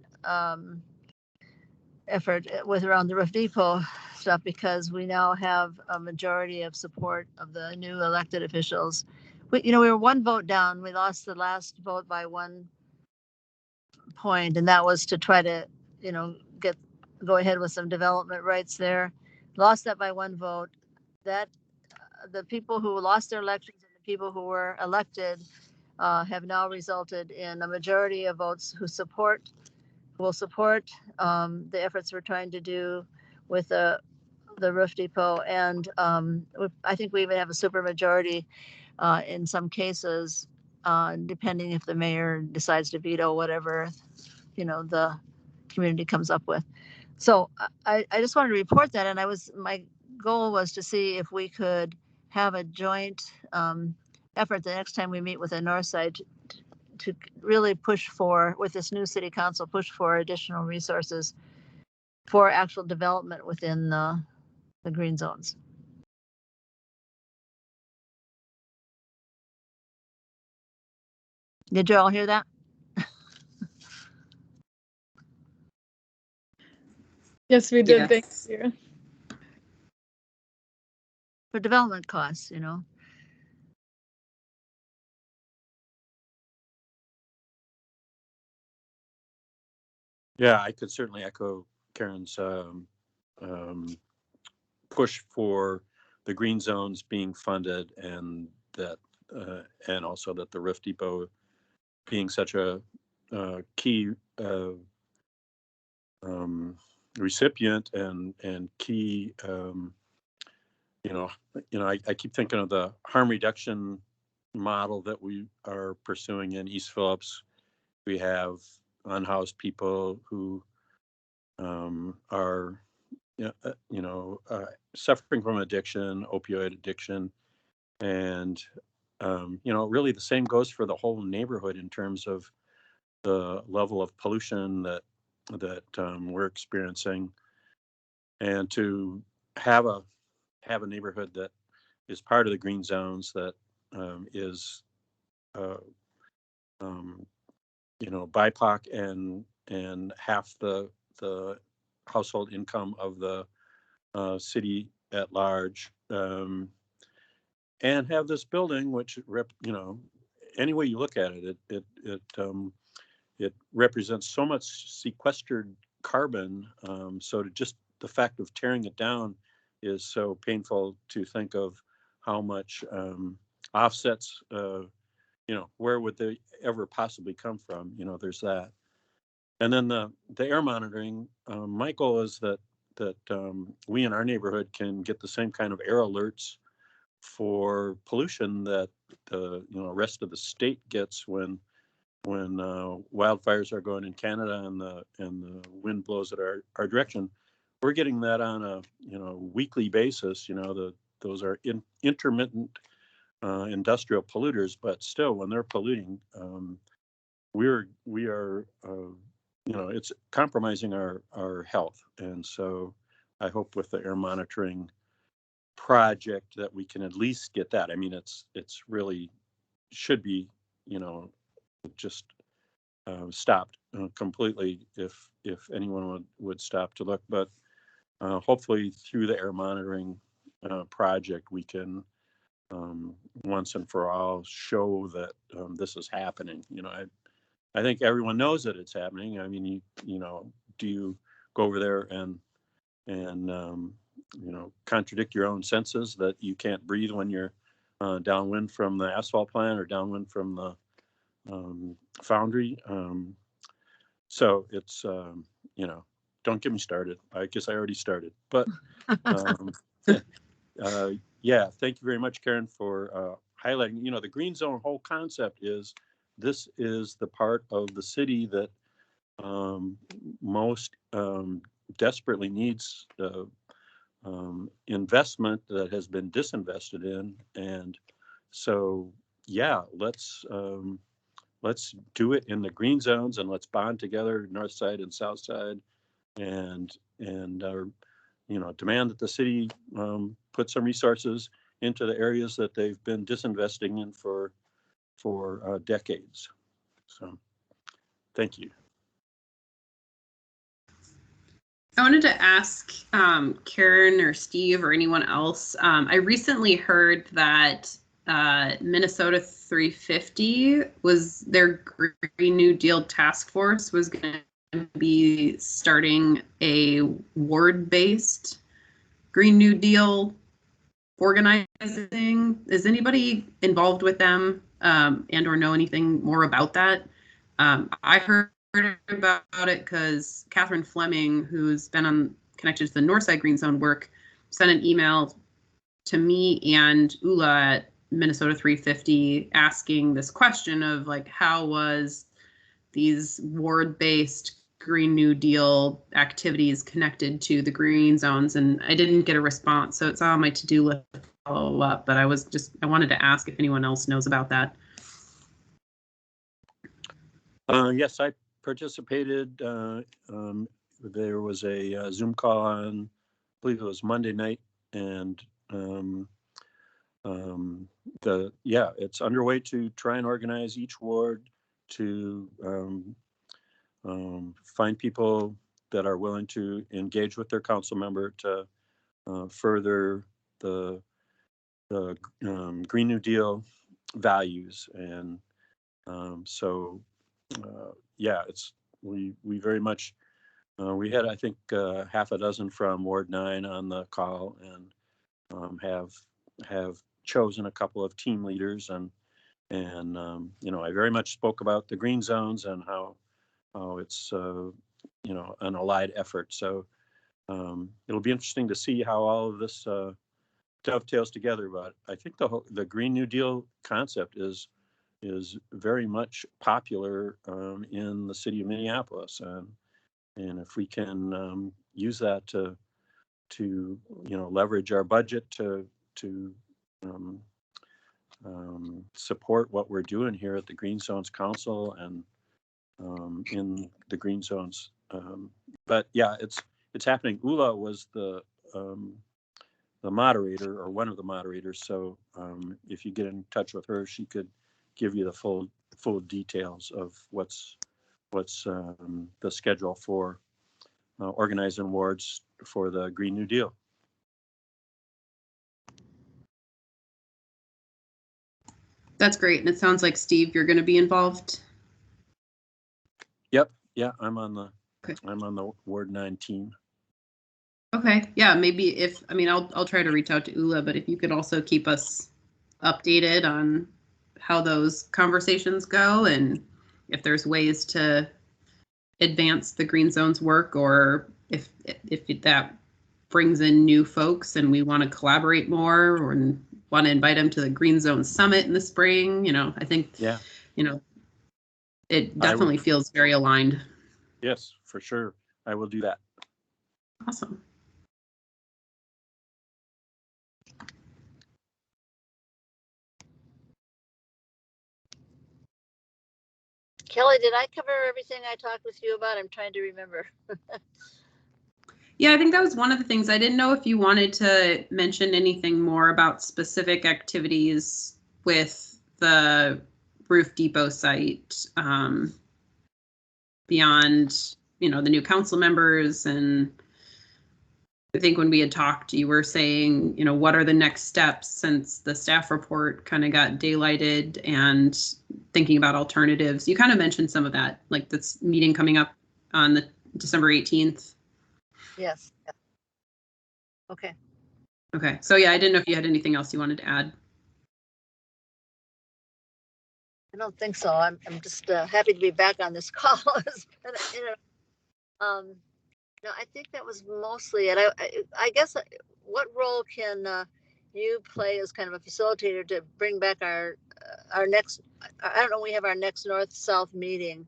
effort with around the roof depot stuff, because we now have a majority of support of the new elected officials. We were one vote down. We lost the last vote by 1 point, and that was to try to, go ahead with some development rights there. Lost that by 1 vote. That the people who lost their elections and the people who were elected have now resulted in a majority of votes who will support the efforts we're trying to do with the roof depot. And I think we even have a super majority in some cases, depending if the mayor decides to veto whatever, the community comes up with. So I just wanted to report that. And my goal was to see if we could have a joint effort the next time we meet with the north side to really push for, with this new city council, push for additional resources for actual development within the green zones. Did you all hear that? Yes, we did. Yes. Thanks, Sarah. For development costs, Yeah, I could certainly echo Karen's push for the green zones being funded, and that, and also that the Rift Depot being such a key recipient and key. I keep thinking of the harm reduction model that we are pursuing in East Phillips. We have unhoused people who are suffering from addiction, opioid addiction, and really the same goes for the whole neighborhood in terms of the level of pollution that we're experiencing. And to have a neighborhood that is part of the green zones, that is BIPOC and half the household income of the city at large, and have this building, which any way you look at it, it represents so much sequestered carbon. So just the fact of tearing it down is so painful to think of how much offsets where would they ever possibly come from? There's that. And then the air monitoring, my goal is that we in our neighborhood can get the same kind of air alerts for pollution that the rest of the state gets when wildfires are going in Canada and the wind blows at our direction. We're getting that on a weekly basis. Those are intermittent industrial polluters, but still, when they're polluting, we are it's compromising our health. And so I hope with the air monitoring project that we can at least get that. I mean, it's really should be just stopped completely if anyone would stop to look. But hopefully through the air monitoring project, we can once and for all show that this is happening. I think everyone knows that it's happening. I mean, do you go over there and contradict your own senses that you can't breathe when you're downwind from the asphalt plant or downwind from the foundry? So it's don't get me started. I guess I already started, but yeah, thank you very much, Karen, for highlighting. The green zone whole concept is this is the part of the city that most desperately needs investment that has been disinvested in. And so, yeah, let's do it in the green zones, and let's bond together, North Side and South Side, and demand that the city put some resources into the areas that they've been disinvesting in for decades. So, thank you. I wanted to ask Karen or Steve or anyone else. I recently heard that Minnesota 350 was their Green New Deal task force was going to be starting a ward-based Green New Deal organizing. Is anybody involved with them and or know anything more about that? I heard about it because Catherine Fleming, who's been connected to the Northside Green Zone work, sent an email to me and Ula at Minnesota 350 asking this question of like, how was these ward-based Green New Deal activities connected to the green zones? And I didn't get a response, so it's on my to-do list to follow up, but I wanted to ask if anyone else knows about that. Yes, I participated. There was a Zoom call on, I believe it was Monday night, and it's underway to try and organize each ward to find people that are willing to engage with their council member to further the Green New Deal values. And we very much we had, I think, half a dozen from Ward 9 on the call, and have chosen a couple of team leaders, and I very much spoke about the green zones and how it's an allied effort. So it'll be interesting to see how all of this dovetails together. But I think the Green New Deal concept is very much popular in the city of Minneapolis, and if we can use that to leverage our budget to support what we're doing here at the Green Zones Council and in the Green Zones. But yeah, it's happening. Ula was the moderator, or one of the moderators. So if you get in touch with her, she could give you the full details of what's the schedule for organizing wards for the Green New Deal. That's great. And it sounds like, Steve, you're going to be involved. Yep. Yeah, I'm on the Ward 9 team. Okay. Yeah, maybe I'll try to reach out to Ula, but if you could also keep us updated on how those conversations go and if there's ways to advance the Green Zone's work, or if that brings in new folks and we want to collaborate more or want to invite them to the Green Zone Summit in the spring. I think, it definitely feels very aligned. Yes, for sure. I will do that. Awesome. Kelly, did I cover everything I talked with you about? I'm trying to remember. Yeah, I think that was one of the things. I didn't know if you wanted to mention anything more about specific activities with the Roof Depot site, beyond, the new council members. And I think when we had talked, you were saying, what are the next steps since the staff report kind of got daylighted, and thinking about alternatives. You kind of mentioned some of that, like this meeting coming up on the December 18th. Yes. Okay. Okay. So yeah, I didn't know if you had anything else you wanted to add. I don't think so. I'm just happy to be back on this call. No, I think that was mostly it. I guess what role can you play as kind of a facilitator to bring back our next? I don't know. We have our next North-South meeting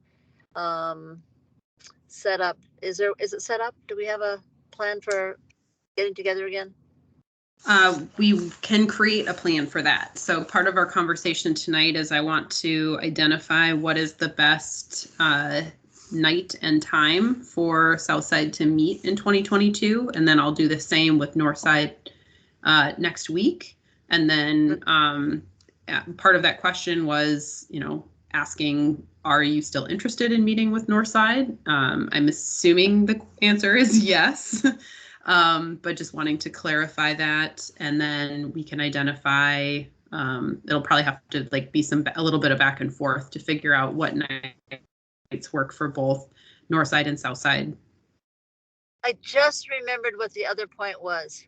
set up. Is it set up? Do we have a plan for getting together again? We can create a plan for that. So part of our conversation tonight is I want to identify what is the best night and time for Southside to meet in 2022. And then I'll do the same with Northside next week. And then part of that question was, asking, are you still interested in meeting with Northside? I'm assuming the answer is yes. But just wanting to clarify that, and then we can identify, it'll probably have to be a little bit of back and forth to figure out what nights work for both Northside and Southside. I just remembered what the other point was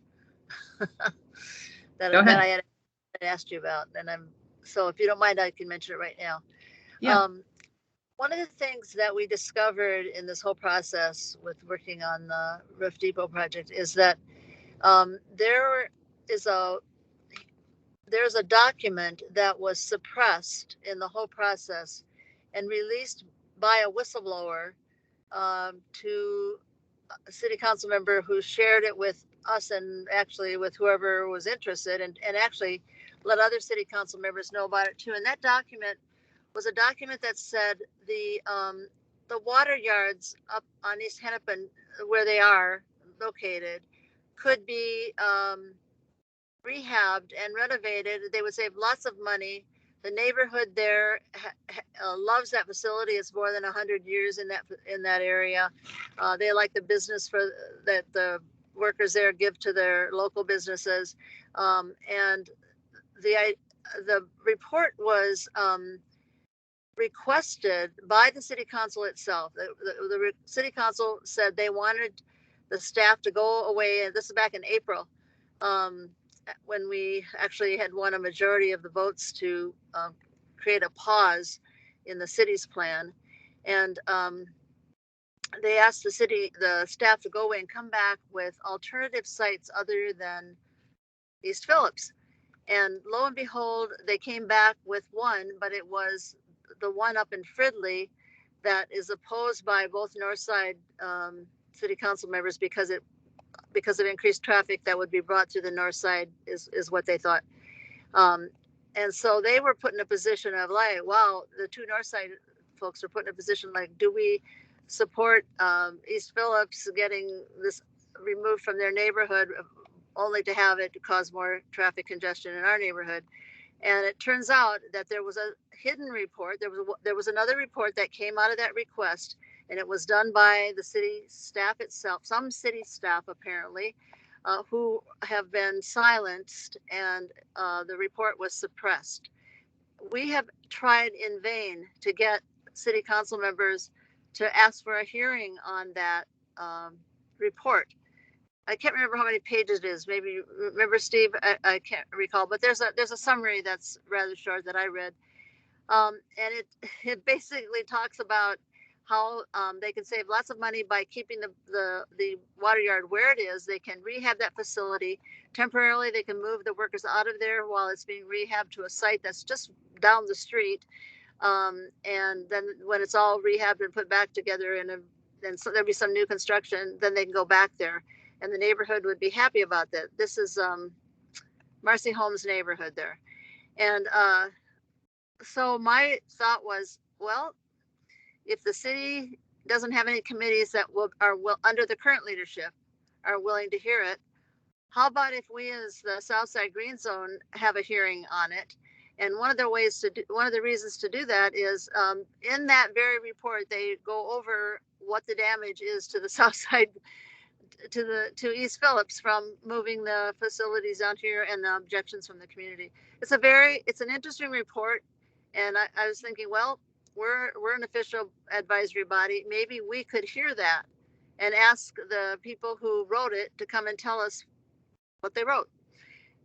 that Go ahead. I had asked you about, and so if you don't mind, I can mention it right now. Yeah. One of the things that we discovered in this whole process with working on the Roof Depot project is that there's a document that was suppressed in the whole process and released by a whistleblower to a city council member who shared it with us and actually with whoever was interested, and actually let other city council members know about it too. And that document was a document that said the water yards up on East Hennepin, where they are located, could be rehabbed and renovated. They would save lots of money. The neighborhood there loves that facility. It's more than 100 years in that area. They like the business that the workers there give to their local businesses. And the report was requested by the city council itself. The city council said they wanted the staff to go away, and this is back in April, when we actually had won a majority of the votes to create a pause in the city's plan. And they asked the staff to go away and come back with alternative sites other than East Phillips. And lo and behold, they came back with one, but it was the one up in Fridley that is opposed by both Northside city council members because of increased traffic that would be brought through the north side is what they thought. And so they were put in a position of wow, the two north side folks are put in a position do we support East Phillips getting this removed from their neighborhood only to have it cause more traffic congestion in our neighborhood? And it turns out that there was a hidden report. There was another report that came out of that request, and it was done by the city staff itself, some city staff apparently, who have been silenced, and the report was suppressed. We have tried in vain to get city council members to ask for a hearing on that report. I can't remember how many pages it is. Maybe remember, Steve? I can't recall, but there's a summary that's rather short that I read, And it basically talks about how they can save lots of money by keeping the water yard where it is. They can rehab that facility temporarily. They can move the workers out of there while it's being rehabbed to a site that's just down the street. And then when it's all rehabbed and put back together, then so there'll be some new construction, then they can go back there, and the neighborhood would be happy about that. This is Marcy Holmes' neighborhood there, and so my thought was, well, if the city doesn't have any committees that are under the current leadership are willing to hear it, how about if we as the Southside Green Zone have a hearing on it? And one of the reasons to do that is in that very report, they go over what the damage is to the Southside, to East Phillips from moving the facilities down here and the objections from the community. It's an interesting report. And I was thinking, well, we're an official advisory body. Maybe we could hear that and ask the people who wrote it to come and tell us what they wrote.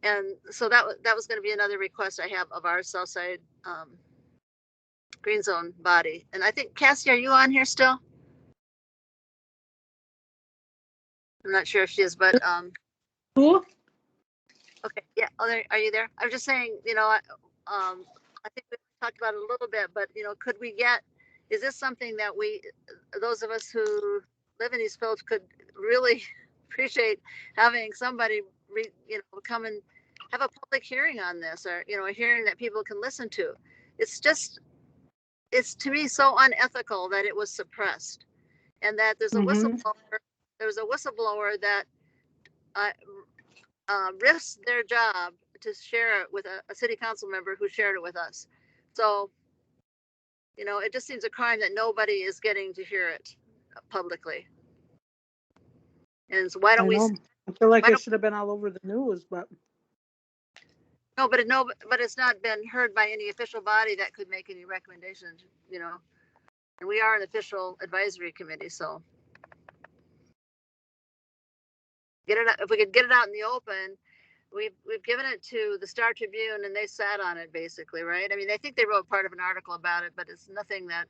And so that was going to be another request I have of our Southside Green Zone body. And I think, Cassie, are you on here still? I'm not sure if she is, but Who? okay, yeah. Oh, are you there? I'm just saying, I think we talked about it a little bit, but could we is this something that those of us who live in East Phillips could really appreciate having somebody come and have a public hearing on this, or a hearing that people can listen to. It's to me so unethical that it was suppressed, and that there's a whistleblower. There was a whistleblower that risks their job to share it with a city council member who shared it with us. So, it just seems a crime that nobody is getting to hear it publicly. And so why don't we? I feel like it should have been all over the news, but no, but it's not been heard by any official body that could make any recommendations. And we are an official advisory committee, so if we could get it out in the open. We've given it to the Star Tribune, and they sat on it basically, right? I mean, I think they wrote part of an article about it, but it's nothing that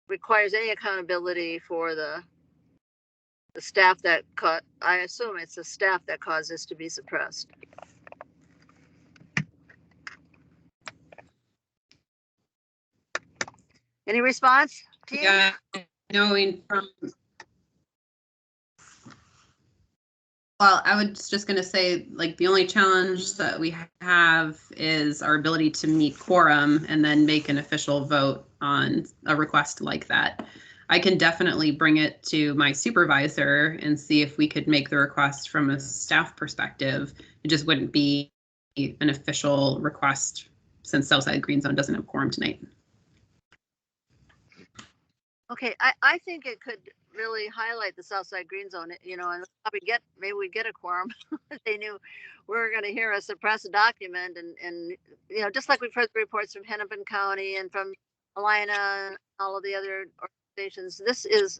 requires any accountability for the staff that I assume it's the staff that caused this to be suppressed. Any response, team? Yeah, knowing from. Well, I was just going to say, like, the only challenge that we have is our ability to meet quorum and then make an official vote on a request like that. I can definitely bring it to my supervisor and see if we could make the request from a staff perspective. It just wouldn't be an official request since Southside Green Zone doesn't have quorum tonight. Okay, I think it could really highlight the Southside Green Zone, and probably maybe we get a quorum. They knew we were going to hear a suppressed document, and just like we've heard the reports from Hennepin County and from Alina and all of the other organizations, this is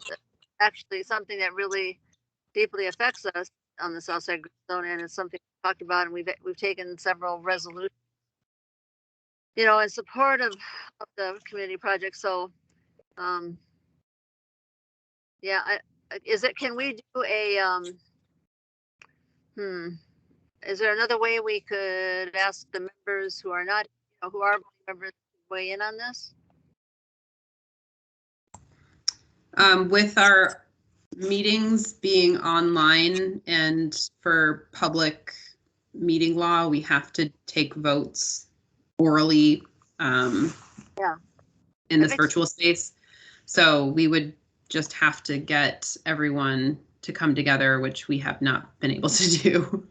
actually something that really deeply affects us on the Southside Green Zone, and it's something we talked about, and we've taken several resolutions, in support of the community project. So, yeah, can we do is there another way we could ask the members who are not, who are members to weigh in on this? With our meetings being online and for public meeting law, we have to take votes orally in this virtual space. So we would just have to get everyone to come together, which we have not been able to do.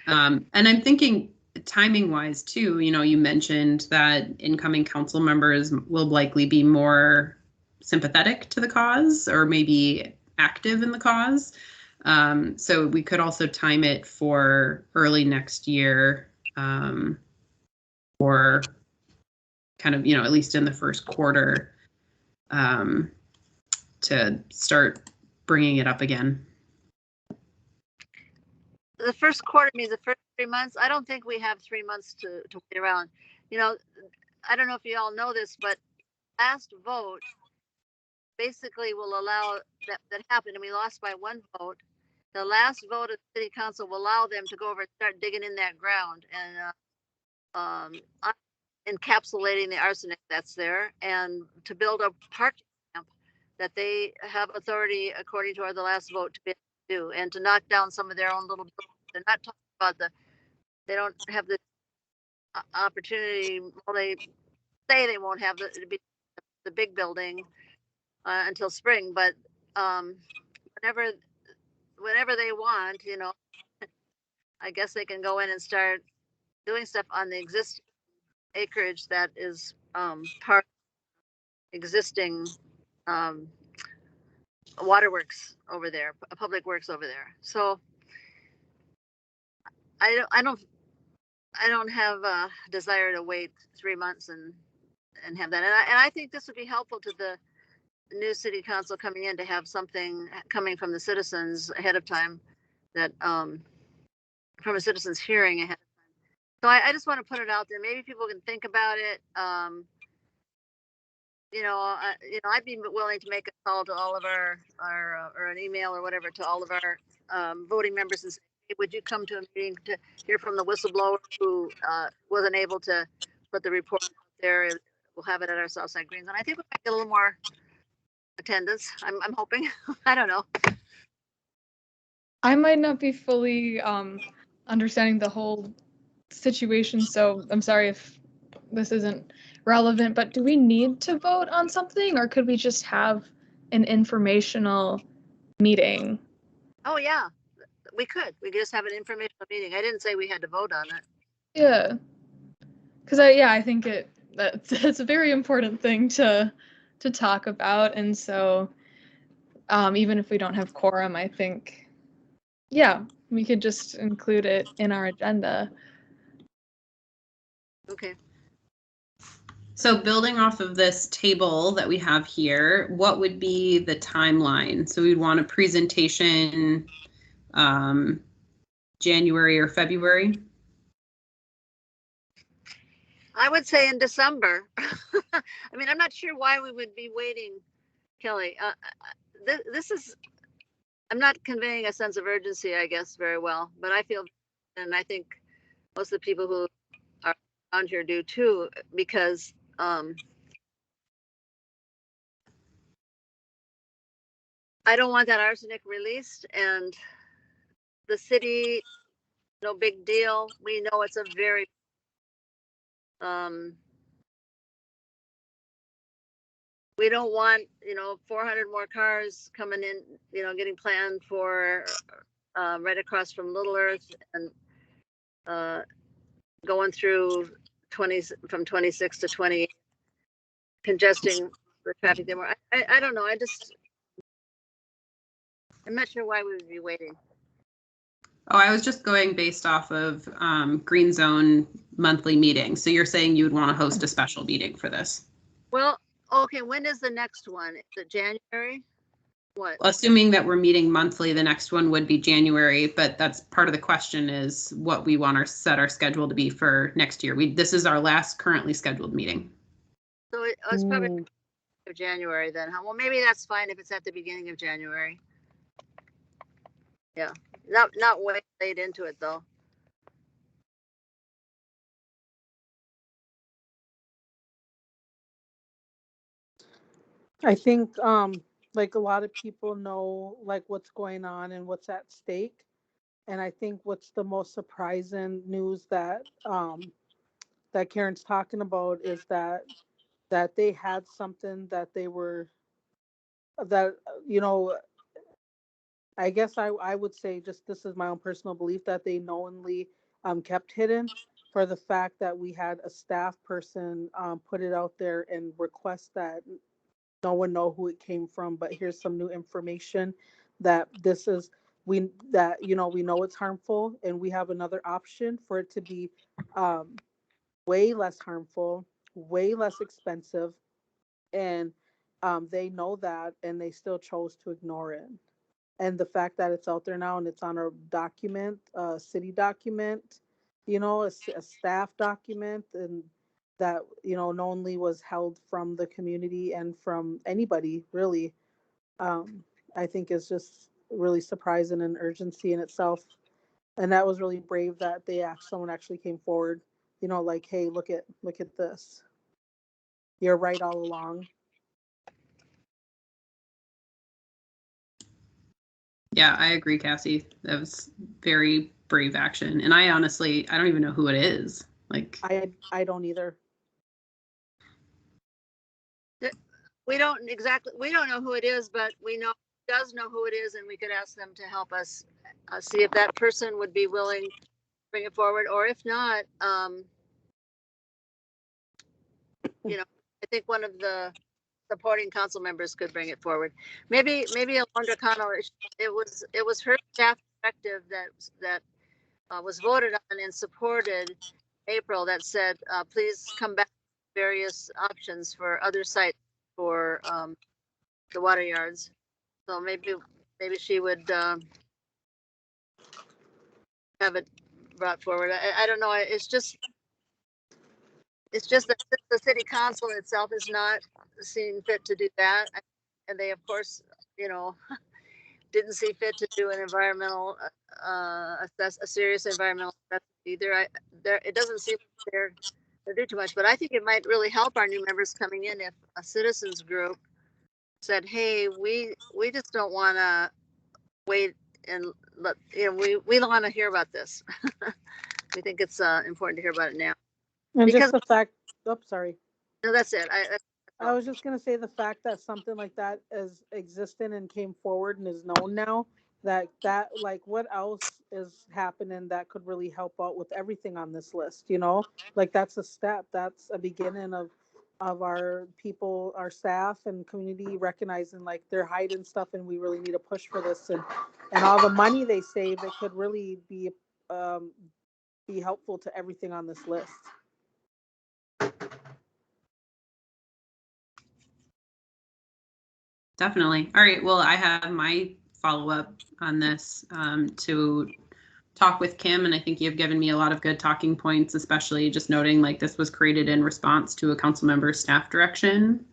And I'm thinking timing wise too, you mentioned that incoming council members will likely be more sympathetic to the cause or maybe active in the cause. So we could also time it for early next year, or kind of, at least in the first quarter, to start bringing it up again. The first quarter means the first 3 months. I don't think we have 3 months to wait around. you know, I don't know if you all know this, but last vote basically will allow that happened, and we lost by 1 vote. The last vote of the city council will allow them to go over and start digging in that ground and encapsulating the arsenic that's there, and to build a parking ramp that they have authority, according to the last vote, to be able to do, and to knock down some of their own little buildings. They're not talking about they don't have the opportunity. Well, they say they won't have the big building until spring, but whenever they want, I guess they can go in and start doing stuff on the existing acreage that is part of existing waterworks over there, public works over there. So I don't have a desire to wait 3 months and have that. And I think this would be helpful to the new city council coming in, to have something coming from the citizens ahead of time, that from a citizens hearing ahead of time. So I just want to put it out there. Maybe people can think about it. I'd be willing to make a call to all of our or an email or whatever to all of our voting members and say, hey, would you come to a meeting to hear from the whistleblower who wasn't able to put the report out there? We'll have it at our Southside Greens, and I think we might get a little more attendance. I'm hoping. I don't know. I might not be fully understanding the whole situation, so I'm sorry if this isn't relevant, but do we need to vote on something, or could we just have an informational meeting? Oh yeah, we could just have an informational meeting. I didn't say we had to vote on it. Yeah, because I think that's a very important thing to talk about, and so even if we don't have quorum, I think we could just include it in our agenda. Okay. So building off of this table that we have here, what would be the timeline? So we'd want a presentation January or February? I would say in December. I mean, I'm not sure why we would be waiting, Kelly. This is, I'm not conveying a sense of urgency, I guess, very well, but I feel, and I think most of the people who are around here do too, because I don't want that arsenic released, and the city, no big deal. We know it's a very we don't want 400 more cars coming in, getting planned for right across from Little Earth, and going through from 26 to 20, congesting the traffic there more. I don't know. I'm not sure why we would be waiting. Oh, I was just going based off of Green Zone monthly meeting. So you're saying you would want to host a special meeting for this? Well, okay. When is the next one? Is it January? What? Assuming that we're meeting monthly, the next one would be January, but that's part of the question, is what we want to set our schedule to be for next year. This is our last currently scheduled meeting. So it's probably January then, huh? Well, maybe that's fine if it's at the beginning of January. Yeah, not way late into it though. I think like a lot of people know like what's going on and what's at stake. And I think what's the most surprising news that that Karen's talking about is that they had something that they were that I guess I would say, just this is my own personal belief, that they knowingly kept hidden, for the fact that we had a staff person put it out there and request that no one know who it came from. But here's some new information that this is we know it's harmful, and we have another option for it to be way less harmful, way less expensive, and they know that, and they still chose to ignore it. And the fact that it's out there now and it's on a document, a city document, a staff document, and that, you know, knowingly was held from the community and from anybody really, I think is just really surprising and urgency in itself. And that was really brave that someone actually came forward, you know, like, hey, look at this. You're right all along. Yeah, I agree, Cassie. That was very brave action. And I honestly, I don't even know who it is. Like, I don't either. We don't know who it is, but we know does know who it is, and we could ask them to help us see if that person would be willing to bring it forward, or if not, you know, I think one of the supporting council members could bring it forward. Maybe Alondra Connell. It was her staff directive that was voted on and supported April that said, please come back with various options for other sites for the water yards. So maybe she would have it brought forward. I don't know. It's just that the city council itself is not seeing fit to do that, and they of course, you know, didn't see fit to do an environmental a serious environmental assessment either. It doesn't seem like they're do too much, but I think it might really help our new members coming in if a citizens group said, hey, we just don't want to wait and let, you know, we don't want to hear about this. We think it's important to hear about it now. And because, just the fact, sorry. No, that's it. I was just gonna say the fact that something like that is existing and came forward and is known now, that like what else is happening that could really help out with everything on this list, you know? Like that's a step, that's a beginning of our people, our staff and community recognizing like they're hiding stuff and we really need to push for this, and all the money they save, it could really be helpful to everything on this list. definitely. All right. Well, I have my follow-up on this to talk with Kim, and I think you've given me a lot of good talking points, especially just noting like this was created in response to a council member's staff direction.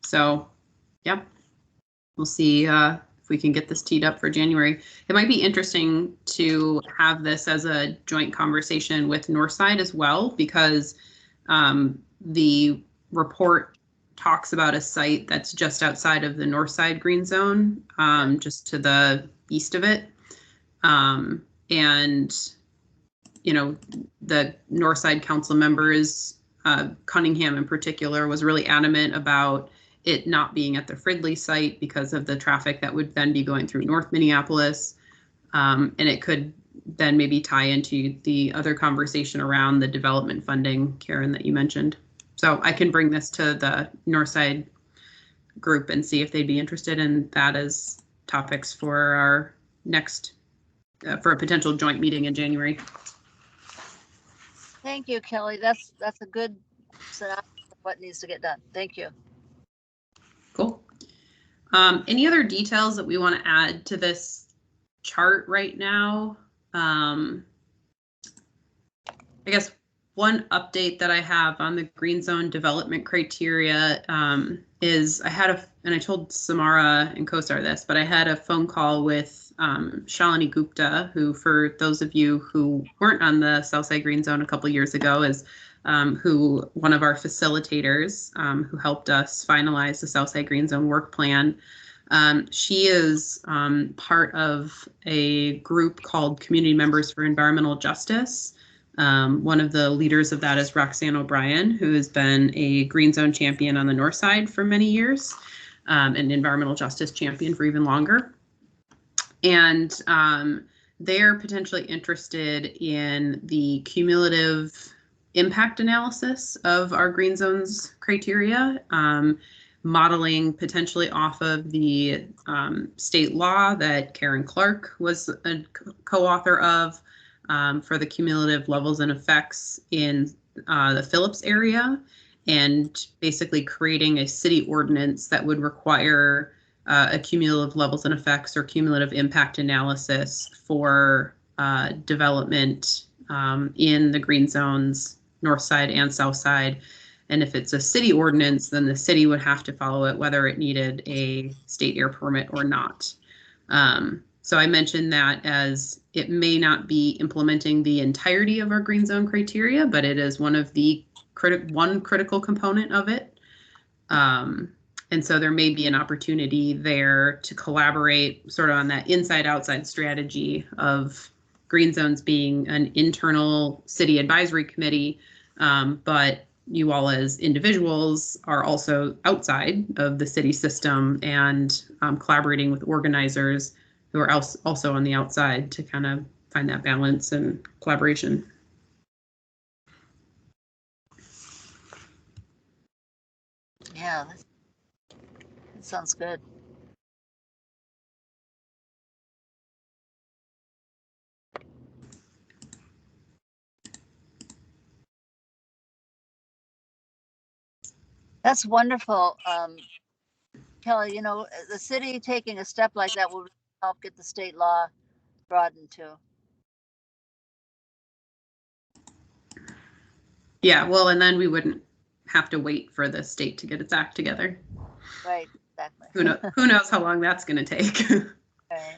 So, yeah, we'll see if we can get this teed up for January. It might be interesting to have this as a joint conversation with Northside as well, because the report talks about a site that's just outside of the Northside green zone, just to the east of it. And, you know, the Northside council members, Cunningham in particular, was really adamant about it not being at the Fridley site because of the traffic that would then be going through North Minneapolis. And it could then maybe tie into the other conversation around the development funding, Karen, that you mentioned. So I can bring this to the Northside group and see if they'd be interested in that as topics for our next, for a potential joint meeting in January. Thank you, Kelly. That's a good synopsis of what needs to get done. Thank you. Cool. Any other details that we want to add to this chart right now? I guess one update that I have on the green zone development criteria is and I told Samara and CoStar this, but I had a phone call with Shalini Gupta, who, for those of you who weren't on the Southside Green Zone a couple years ago, is one of our facilitators who helped us finalize the Southside Green Zone work plan. She is part of a group called Community Members for Environmental Justice. One of the leaders of that is Roxanne O'Brien, who has been a Green Zone champion on the North Side for many years, an environmental justice champion for even longer. And they're potentially interested in the cumulative impact analysis of our Green Zones criteria, modeling potentially off of the state law that Karen Clark was a co-author of for the cumulative levels and effects in the Phillips area, and basically creating a city ordinance that would require a cumulative levels and effects or cumulative impact analysis for development in the green zones north side and south side. And if it's a city ordinance, then the city would have to follow it, whether it needed a state air permit or not. So I mentioned that as it may not be implementing the entirety of our green zone criteria, but it is one of the critical component of it. And so there may be an opportunity there to collaborate sort of on that inside-outside strategy of green zones being an internal city advisory committee, but you all as individuals are also outside of the city system and collaborating with organizers who are also on the outside to kind of find that balance and collaboration. Yeah, that sounds good. That's wonderful. Kelly, you know, the city taking a step like that will help get the state law broadened too. Yeah, well, and then we wouldn't have to wait for the state to get its act together. Right, exactly. Who knows how long that's going to take. Right.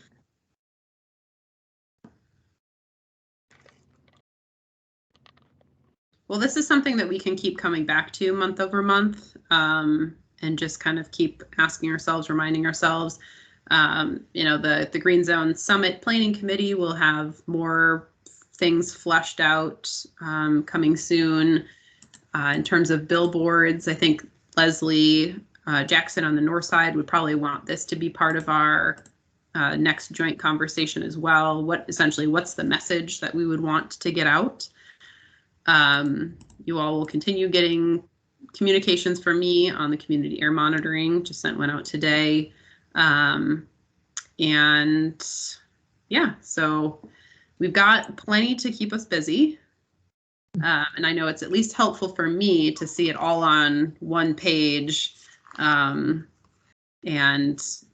Well, this is something that we can keep coming back to month over month, and just kind of keep asking ourselves, reminding ourselves. You know, the Green Zone Summit Planning Committee will have more things fleshed out coming soon. In terms of billboards, I think Leslie Jackson on the north side would probably want this to be part of our next joint conversation as well. What's the message that we would want to get out? You all will continue getting communications from me on the community air monitoring. Just sent one out today. And yeah, so we've got plenty to keep us busy. And I know it's at least helpful for me to see it all on one page, and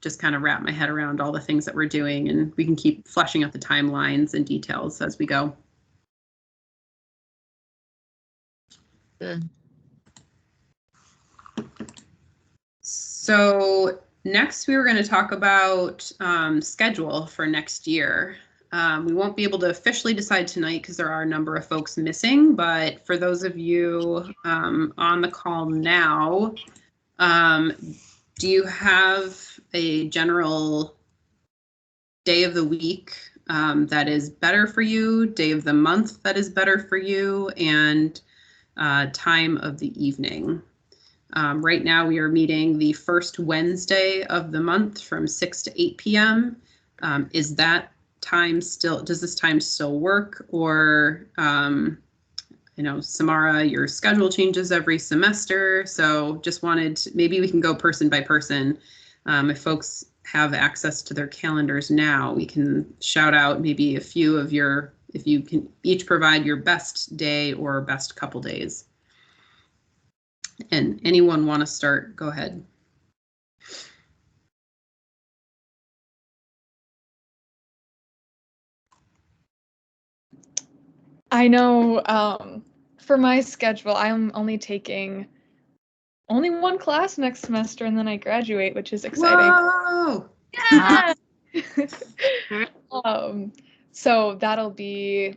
just kind of wrap my head around all the things that we're doing, and we can keep fleshing out the timelines and details as we go. Good. So next we were going to talk about schedule for next year. We won't be able to officially decide tonight because there are a number of folks missing, but for those of you on the call now, do you have a general day of the week that is better for you, day of the month that is better for you, and time of the evening? Right now we are meeting the first Wednesday of the month from 6 to 8 p.m. Is that time does this time still work? Or, you know, Samara, your schedule changes every semester. So just maybe we can go person by person. If folks have access to their calendars now, we can shout out maybe a few of if you can each provide your best day or best couple days. And anyone want to start? Go ahead. I know for my schedule, I'm only taking one class next semester and then I graduate, which is exciting. Whoa! Yeah! So that'll be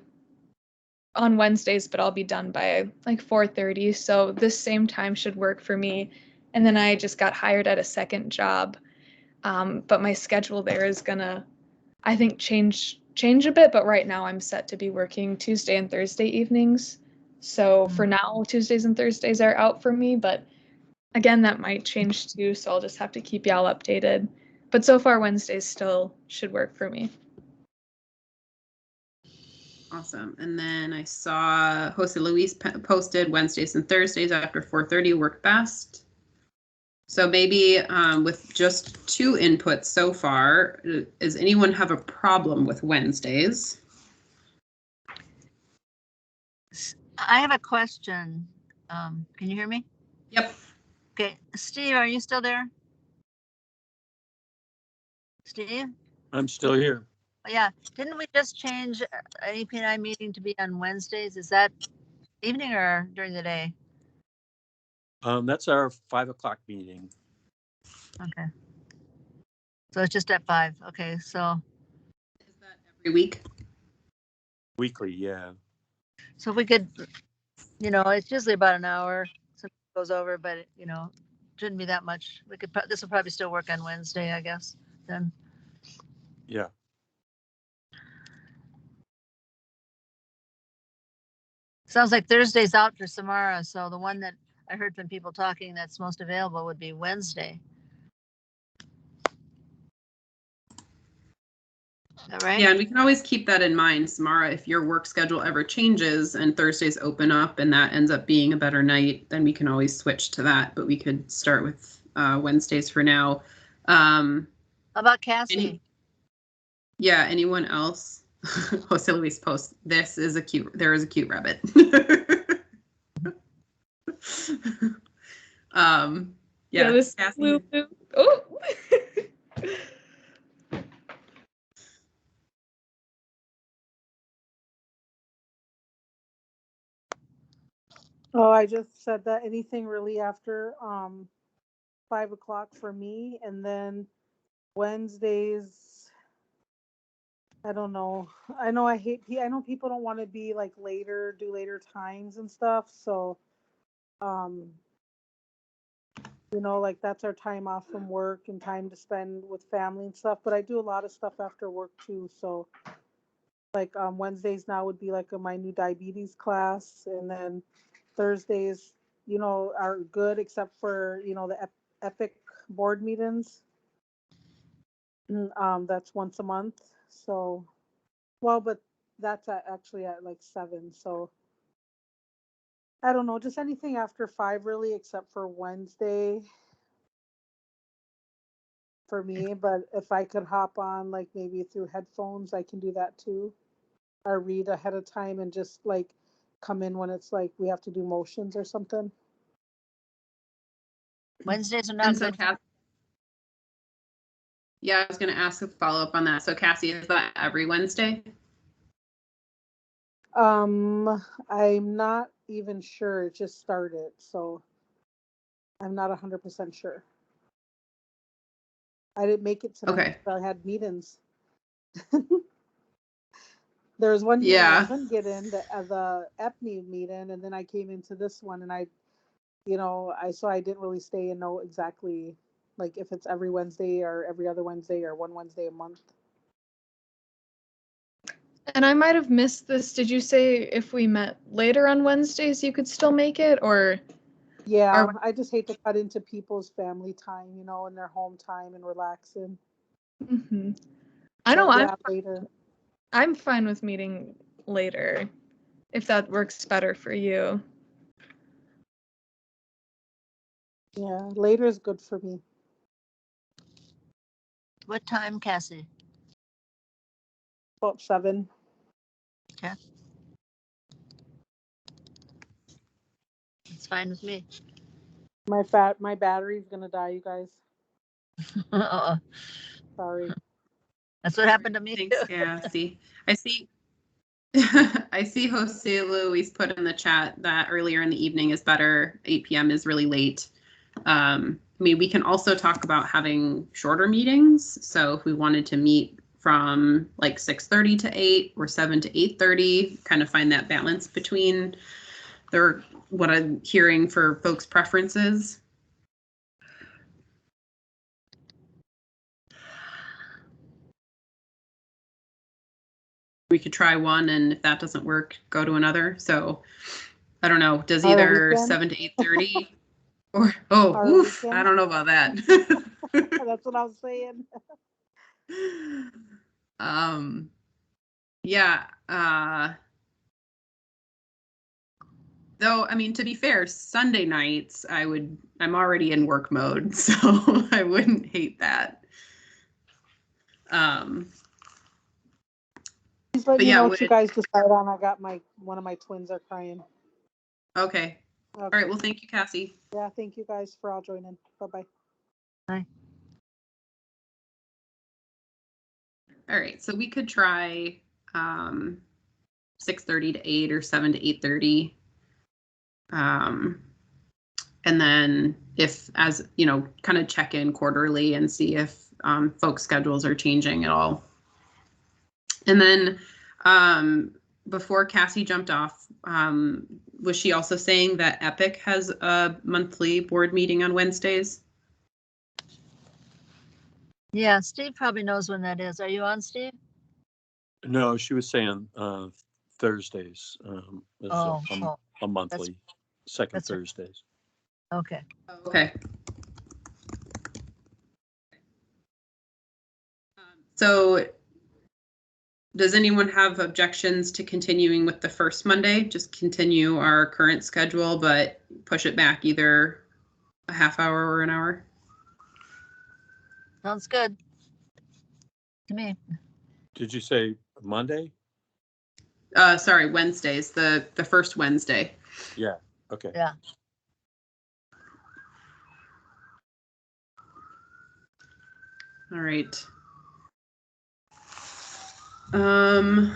on Wednesdays, but I'll be done by like 4:30. So this same time should work for me. And then I just got hired at a second job. But my schedule there is gonna, I think, change a bit. But right now I'm set to be working Tuesday and Thursday evenings. So for now, Tuesdays and Thursdays are out for me. But again, that might change too. So I'll just have to keep y'all updated. But so far, Wednesdays still should work for me. Awesome. And then I saw Jose Luis posted Wednesdays and Thursdays after 4:30 work best. So maybe with just 2 inputs so far, does anyone have a problem with Wednesdays? I have a question. Can you hear me? Yep. Okay, Steve, are you still there? Steve? I'm still here. Yeah, didn't we just change an EPNI meeting to be on Wednesdays? Is that evening or during the day? That's our 5 o'clock meeting. Okay. So it's just at 5. Okay, so Is that every week? Weekly, yeah. so if we could, it's usually about an hour. Sometimes it goes over, but shouldn't be that much. We could. This will probably still work on Wednesday, I guess. Then. Yeah. Sounds like Thursday's out for Samara, so the one that I heard from people talking that's most available would be Wednesday. Is that right? Yeah, and we can always keep that in mind, Samara. If your work schedule ever changes and Thursdays open up and that ends up being a better night, then we can always switch to that. But we could start with Wednesdays for now. How about Cassie? Anyone else? Jose Luis post. There is a cute rabbit. This Cassie. Lulu. Oh. Oh, I just said that anything really after 5 o'clock for me, and then Wednesdays. I don't know. I know I know people don't want to be like later, do later times and stuff. So, like that's our time off from work and time to spend with family and stuff. But I do a lot of stuff after work too. So, like Wednesdays now would be like my new diabetes class, and then Thursdays, are good except for the Epic board meetings. That's once a month. So, well, but that's actually at like 7. So I don't know, just anything after 5 really, except for Wednesday for me. But if I could hop on like maybe through headphones, I can do that too. Or read ahead of time and just like come in when it's like we have to do motions or something. Wednesdays are not And so, good. I was going to ask a follow up on that. So, Cassie, is that every Wednesday? I'm not even sure. It just started, so I'm not 100% sure. I didn't make it tonight. Okay. I had meetings. There was one meeting I couldn't get in, the EPNI meeting, and then I came into this one, and I didn't really stay and know exactly like if it's every Wednesday or every other Wednesday or one Wednesday a month. And I might have missed this. Did you say if we met later on Wednesdays, you could still make it, or? Yeah, I just hate to cut into people's family time, and their home time and relaxing. Mm-hmm. I know later. I'm fine with meeting later, if that works better for you. Yeah, later is good for me. What time, Cassie? About 7. Okay. It's fine with me. My battery's gonna die, you guys. Sorry. That's what happened to me. Thanks, Cassie. I see Jose Luis put in the chat that earlier in the evening is better. 8 p.m. is really late. We can also talk about having shorter meetings. So if we wanted to meet from like 6:30 to 8 or 7 to 8:30, kind of find that balance between what I'm hearing for folks' preferences. We could try one, and if that doesn't work, go to another. So I don't know. Does either 7 to 8:30 or I don't know about that. That's what I was saying. Though, to be fair, Sunday nights I'm already in work mode, so I wouldn't hate that. Please let me know what you guys decide on. I got one of my twins are crying. Okay. All right. Well, thank you, Cassie. Yeah, thank you guys for all joining. Bye-bye. Bye. All right. So we could try 6:30 to 8 or 7 to 8:30. And then if, as you know, kind of check in quarterly and see if folks' schedules are changing at all. And then before Cassie jumped off, was she also saying that Epic has a monthly board meeting on Wednesdays? Yeah, Steve probably knows when that is. Are you on, Steve? No, she was saying Thursdays is a monthly, second Thursdays. Okay. Okay. So does anyone have objections to continuing with the first Monday? Just continue our current schedule, but push it back either a half hour or an hour? Sounds good to me. Did you say Monday? Sorry, Wednesdays, the first Wednesday. Yeah, okay. Yeah. All right. All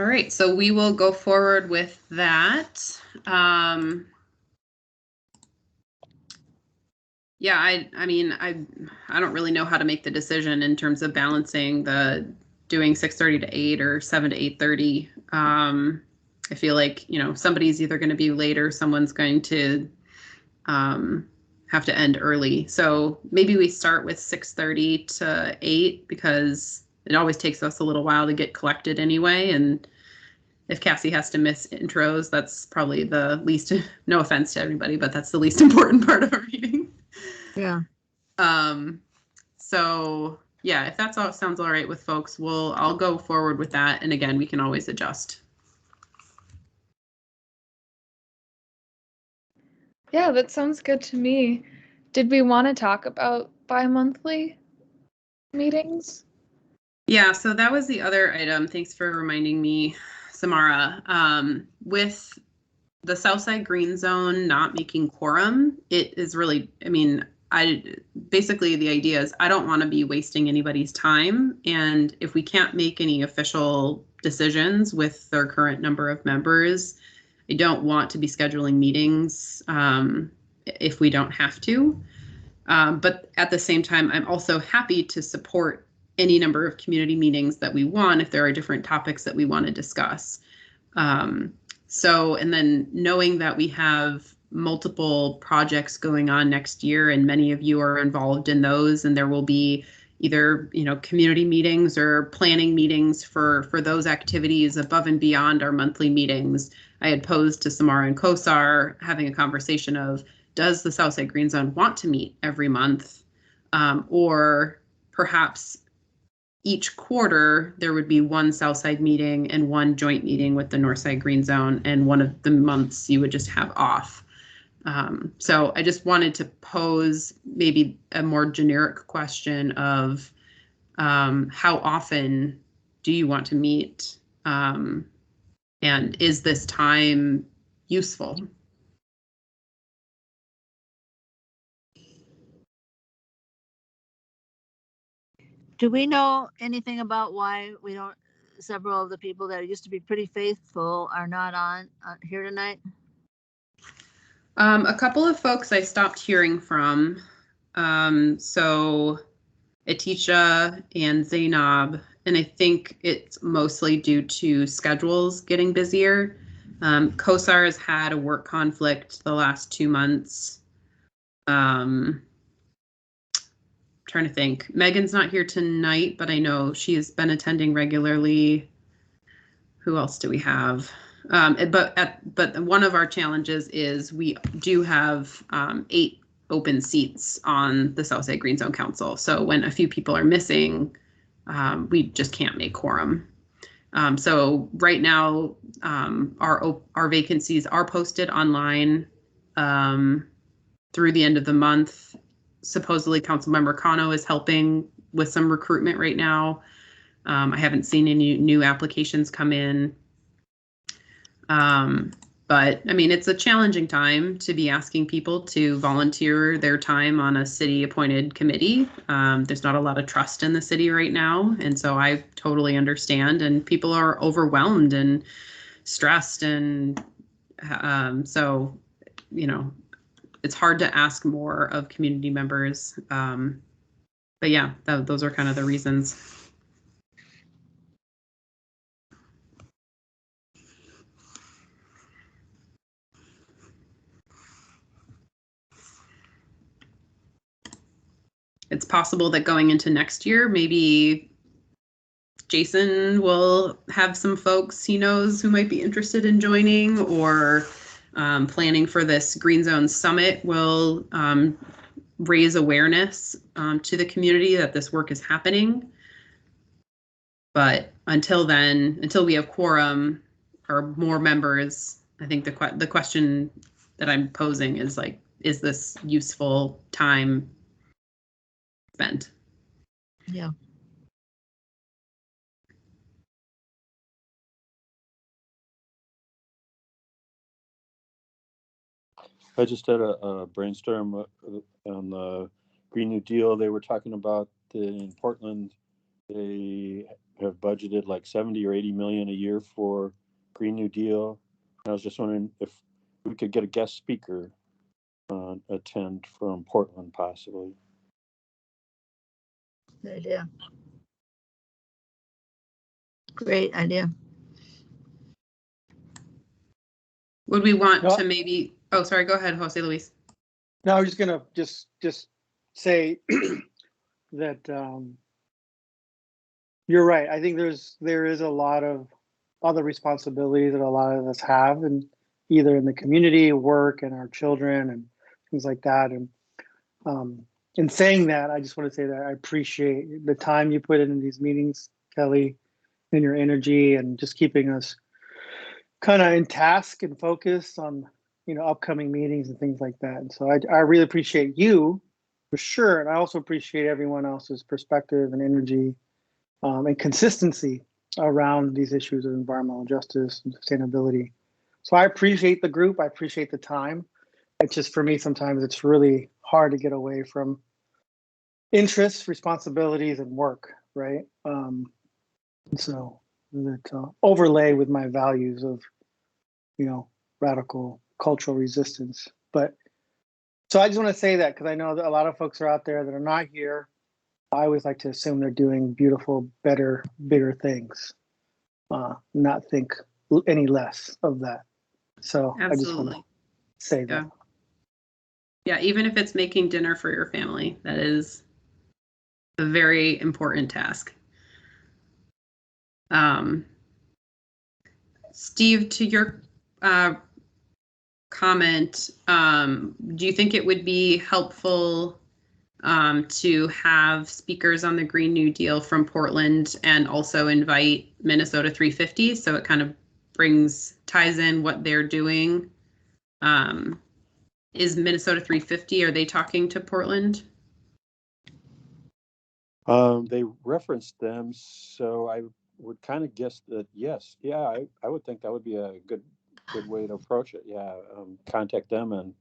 right, so we will go forward with that. Yeah, I mean, I don't really know how to make the decision in terms of balancing the doing 6:30 to 8 or 7 to 8:30. I feel like, you know, somebody's either going to be late or someone's going to have to end early. So maybe we start with 6:30 to 8 because it always takes us a little while to get collected anyway. And if Cassie has to miss intros, that's probably the least, no offense to everybody, but that's the least important part of our meeting. Yeah. So yeah, if that's all sounds all right with folks, I'll go forward with that. And again, we can always adjust. Yeah, that sounds good to me. Did we want to talk about bi-monthly meetings? Yeah, so that was the other item. Thanks for reminding me, Samara. With the Southside Green Zone not making quorum, it is really, I mean, basically the idea is I don't want to be wasting anybody's time. And if we can't make any official decisions with their current number of members, I don't want to be scheduling meetings if we don't have to. But at the same time, I'm also happy to support any number of community meetings that we want if there are different topics that we want to discuss. So, and then knowing that we have multiple projects going on next year and many of you are involved in those, and there will be either, you know, community meetings or planning meetings for those activities above and beyond our monthly meetings. I had posed to Samara and Kosar having a conversation of, does the Southside Green Zone want to meet every month? Or perhaps each quarter there would be one Southside meeting and one joint meeting with the Northside Green Zone, and one of the months you would just have off. So I just wanted to pose maybe a more generic question of how often do you want to meet? And is this time useful? Do we know anything about why we don't, several of the people that used to be pretty faithful are not on here tonight? A couple of folks I stopped hearing from. So Atisha and Zainab, and I think it's mostly due to schedules getting busier. Kosar has had a work conflict the last 2 months. Trying to think. Megan's not here tonight, but I know she has been attending regularly. Who else do we have? But one of our challenges is we do have 8 open seats on the Southside Green Zone Council. So when a few people are missing, we just can't make quorum. So right now, our vacancies are posted online through the end of the month. Supposedly Councilmember Cano is helping with some recruitment right now. I haven't seen any new applications come in. But I mean, it's a challenging time to be asking people to volunteer their time on a city appointed committee. There's not a lot of trust in the city right now. And so I totally understand. And people are overwhelmed and stressed. And so, you know, it's hard to ask more of community members. But yeah, those are kind of the reasons. It's possible that going into next year, maybe Jason will have some folks he knows who might be interested in joining, or planning for this Green Zone Summit will raise awareness to the community that this work is happening. But until then, until we have quorum or more members, I think the question that I'm posing is like, is this useful time spent? Yeah. I just had a brainstorm on the Green New Deal. They were talking about in Portland, they have budgeted like 70 or 80 million a year for Green New Deal. And I was just wondering if we could get a guest speaker attend from Portland, possibly. Good idea. Great idea. Would we want No. to maybe, oh, sorry, go ahead, Jose Luis. No, I was just gonna just say that you're right. I think there is a lot of other responsibilities that a lot of us have, and either in the community, work, and our children, and things like that. And in saying that, I just want to say that I appreciate the time you put in these meetings, Kelly, and your energy, and just keeping us kind of in task and focused on upcoming meetings and things like that. And so I really appreciate you for sure, and I also appreciate everyone else's perspective and energy and consistency around these issues of environmental justice and sustainability. So I appreciate the group. I appreciate the time. It's just, for me, sometimes it's really hard to get away from interests, responsibilities, and work, right? So that overlay with my values of, radical cultural resistance. But so I just want to say that, because I know that a lot of folks are out there that are not here. I always like to assume they're doing beautiful, better, bigger things, not think any less of that. So Absolutely. I just want to say that. Yeah, even if it's making dinner for your family, that is a very important task. Steve, to your comment, do you think it would be helpful to have speakers on the Green New Deal from Portland and also invite Minnesota 350, so it kind of ties in what they're doing? Is Minnesota 350, are they talking to Portland? They referenced them, so I would kind of guess that yes. Yeah, I would think that would be a good way to approach it. Yeah, contact them and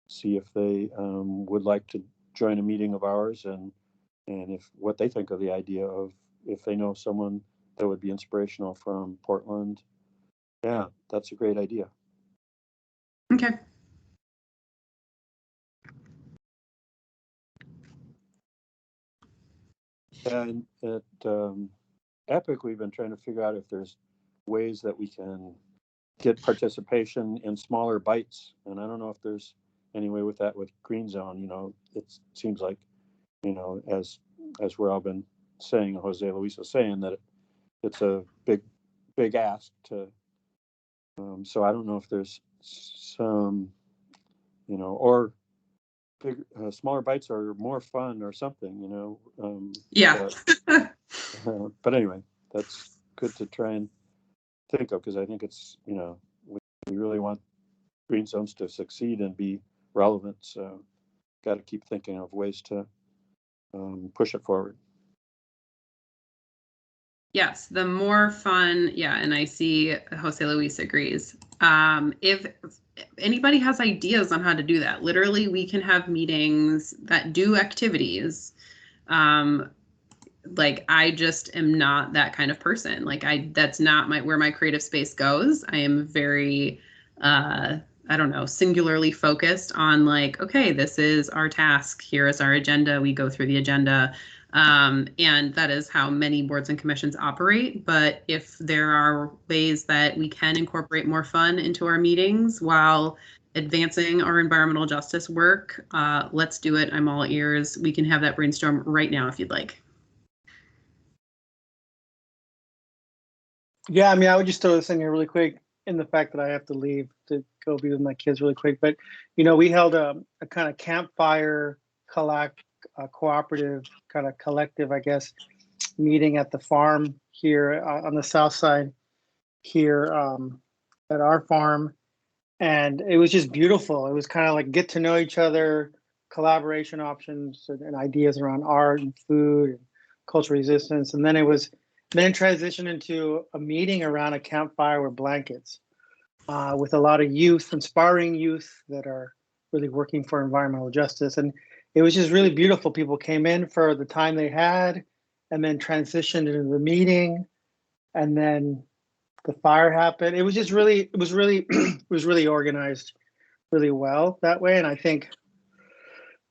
see if they would like to join a meeting of ours, and if what they think of the idea of, if they know someone that would be inspirational from Portland. Yeah, that's a great idea. Okay. And at Epic, we've been trying to figure out if there's ways that we can get participation in smaller bites. And I don't know if there's any way with that with Green Zone. It seems like, as we're all been saying, Jose Luis was saying, that it's a big ask to. So I don't know if there's some, or big, smaller bites are more fun or something, Yeah. But anyway, that's good to try and think of, because I think it's, we really want green zones to succeed and be relevant. So got to keep thinking of ways to push it forward. Yes, the more fun, yeah, and I see Jose Luis agrees. If anybody has ideas on how to do that, literally we can have meetings that do activities. Like I just am not that kind of person. Like that's not where my creative space goes. I am very I don't know, singularly focused on like, okay, this is our task. Here is our agenda. We go through the agenda. And that is how many boards and commissions operate. But if there are ways that we can incorporate more fun into our meetings while advancing our environmental justice work, let's do it. I'm all ears. We can have that brainstorm right now if you'd like. Yeah, I mean, I would just throw this in here really quick in the fact that I have to leave to go be with my kids really quick. But, you know, we held a kind of campfire cooperative kind of collective, I guess, meeting at the farm here on the south side here at our farm. And it was just beautiful. It was kind of like get to know each other, collaboration options and ideas around art and food and cultural resistance. And then it transitioned into a meeting around a campfire with blankets with a lot of youth, inspiring youth that are really working for environmental justice. And it was just really beautiful. People came in for the time they had and then transitioned into the meeting. And then the fire happened. It was just really, it was really organized really well that way. And I think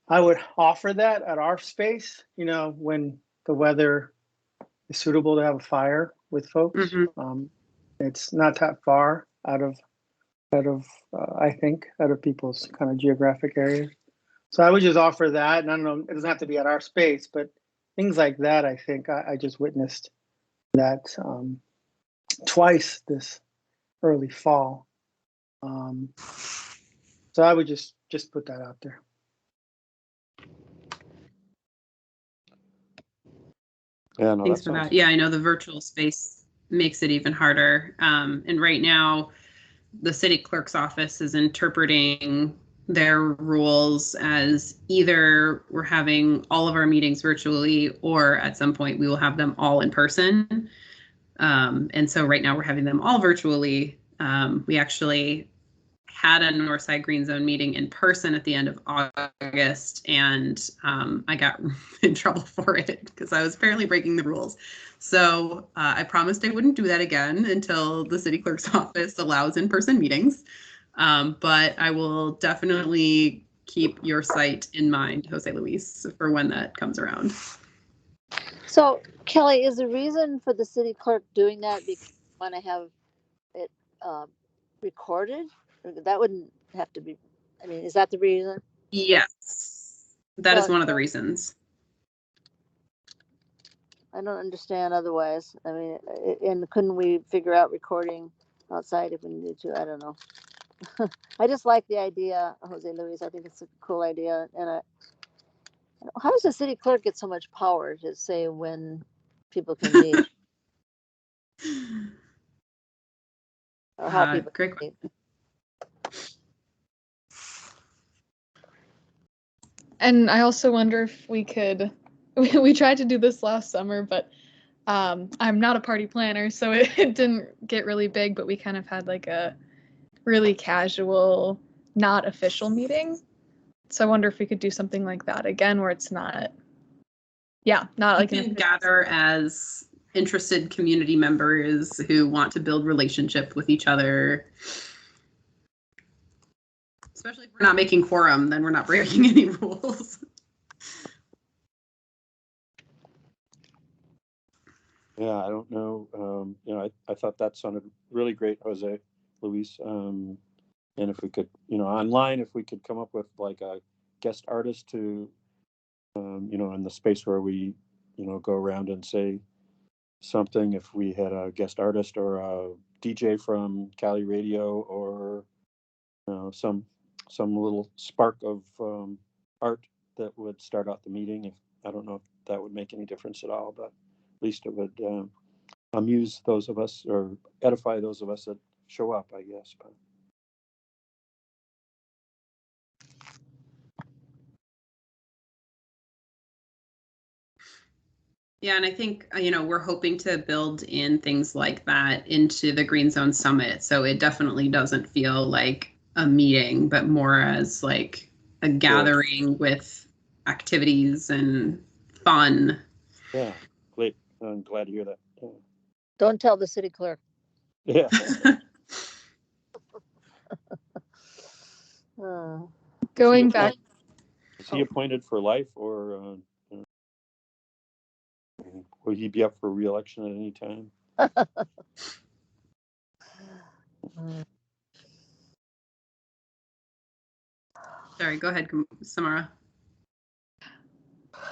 I would offer that at our space, you know, when the weather is suitable to have a fire with folks. Mm-hmm. It's not that far out of I think out of people's kind of geographic areas. So I would just offer that, and I don't know, it doesn't have to be at our space, but things like that. I think I just witnessed that twice this early fall. So I would just put that out there. Yeah, no, Thanks for that. Yeah, I know the virtual space makes it even harder. And right now, the city clerk's office is interpreting their rules as either we're having all of our meetings virtually or at some point we will have them all in person. And so right now we're having them all virtually. We actually had a Northside Green Zone meeting in person at the end of August, and I got in trouble for it because I was apparently breaking the rules. So I promised I wouldn't do that again until the city clerk's office allows in-person meetings. But I will definitely keep your site in mind, Jose Luis, for when that comes around. So, Kelly, is the reason for the city clerk doing that because you want to have it recorded? That wouldn't have to be. I mean, is that the reason? Yes, that So, is one of the reasons. I don't understand otherwise. I mean, and couldn't we figure out recording outside if we needed to? I don't know. I just like the idea, Jose Luis. I think it's a cool idea. And how does the city clerk get so much power to say when people can meet? Or how people Great. can meet? And I also wonder if we could, we tried to do this last summer, but I'm not a party planner, so it didn't get really big, but we kind of had like a really casual, not official meeting. So I wonder if we could do something like that again, where it's not, not like you can gather as interested community members who want to build relationship with each other. Especially if we're not making quorum, then we're not breaking any rules. Yeah, I don't know. You know, I thought that sounded really great, Jose Luis. And if we could, you know, online, if we could come up with like a guest artist to, you know, in the space where we, you know, go around and say something, if we had a guest artist or a DJ from Cali Radio or some little spark of art that would start out the meeting. If I don't know if that would make any difference at all, but at least it would amuse those of us or edify those of us that show up, I guess. But Yeah, and I think, we're hoping to build in things like that into the Green Zone Summit. So it definitely doesn't feel like a meeting, but more as like a gathering with activities and fun. Yeah, great. I'm glad to hear that. Yeah. Don't tell the city clerk. Yeah. Going back. Is he appointed for life, or will he be up for re-election at any time? Sorry, go ahead, Samara.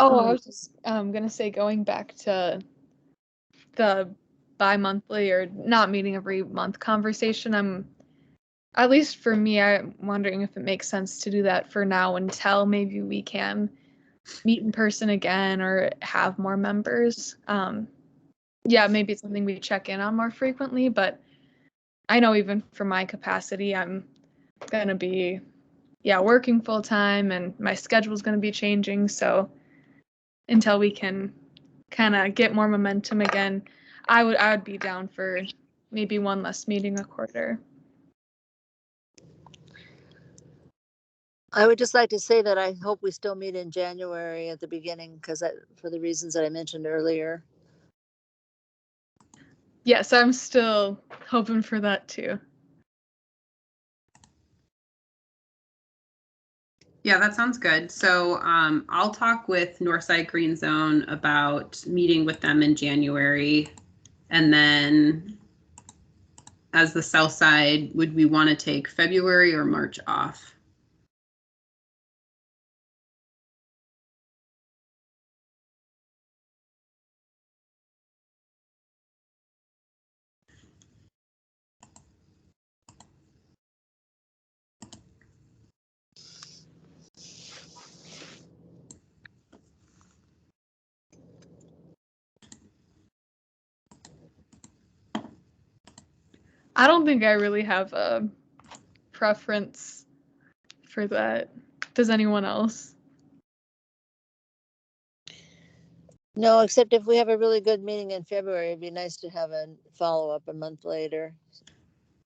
Oh, I was just gonna say, going back to the bi-monthly or not meeting every month conversation, at least for me, I'm wondering if it makes sense to do that for now until maybe we can meet in person again or have more members. Yeah, maybe it's something we check in on more frequently, but I know even for my capacity, I'm gonna be, working full time and my schedule's gonna be changing. So until we can kind of get more momentum again, I would be down for maybe one less meeting a quarter. I would just like to say that I hope we still meet in January at the beginning, because for the reasons that I mentioned earlier. Yes, I'm still hoping for that too. Yeah, that sounds good. So I'll talk with Northside Green Zone about meeting with them in January. And then as the Southside, would we want to take February or March off? I don't think I really have a preference for that. Does anyone else? No, except if we have a really good meeting in February, it'd be nice to have a follow-up a month later.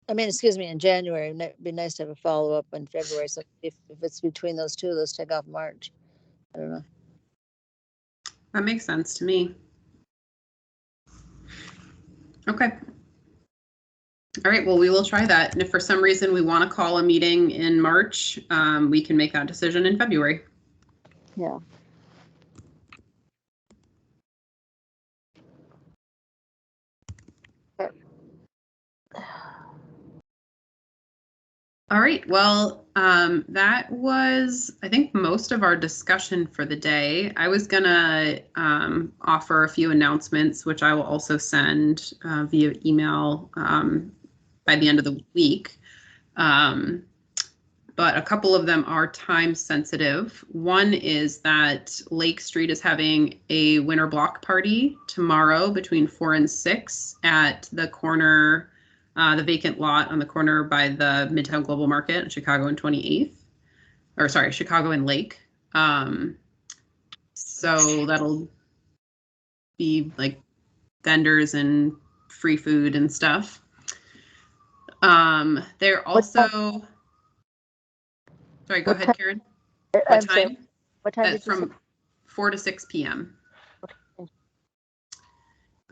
I mean, excuse me, in January, it'd be nice to have a follow-up in February. So if it's between those two, let's take off March. I don't know. That makes sense to me. Okay. All right, well, we will try that. And if for some reason we want to call a meeting in March, we can make that decision in February. Yeah. All right, well, that was, I think, most of our discussion for the day. I was gonna offer a few announcements, which I will also send via email by the end of the week. But a couple of them are time sensitive. One is that Lake Street is having a winter block party tomorrow between 4 and 6 at the corner, the vacant lot on the corner by the Midtown Global Market in Chicago and 28th. Or sorry, Chicago and Lake. So that'll be like vendors and free food and stuff. They're also... Sorry, go ahead, Karen. What time? Sorry. What time did you say? From 4 to 6 p.m. Okay.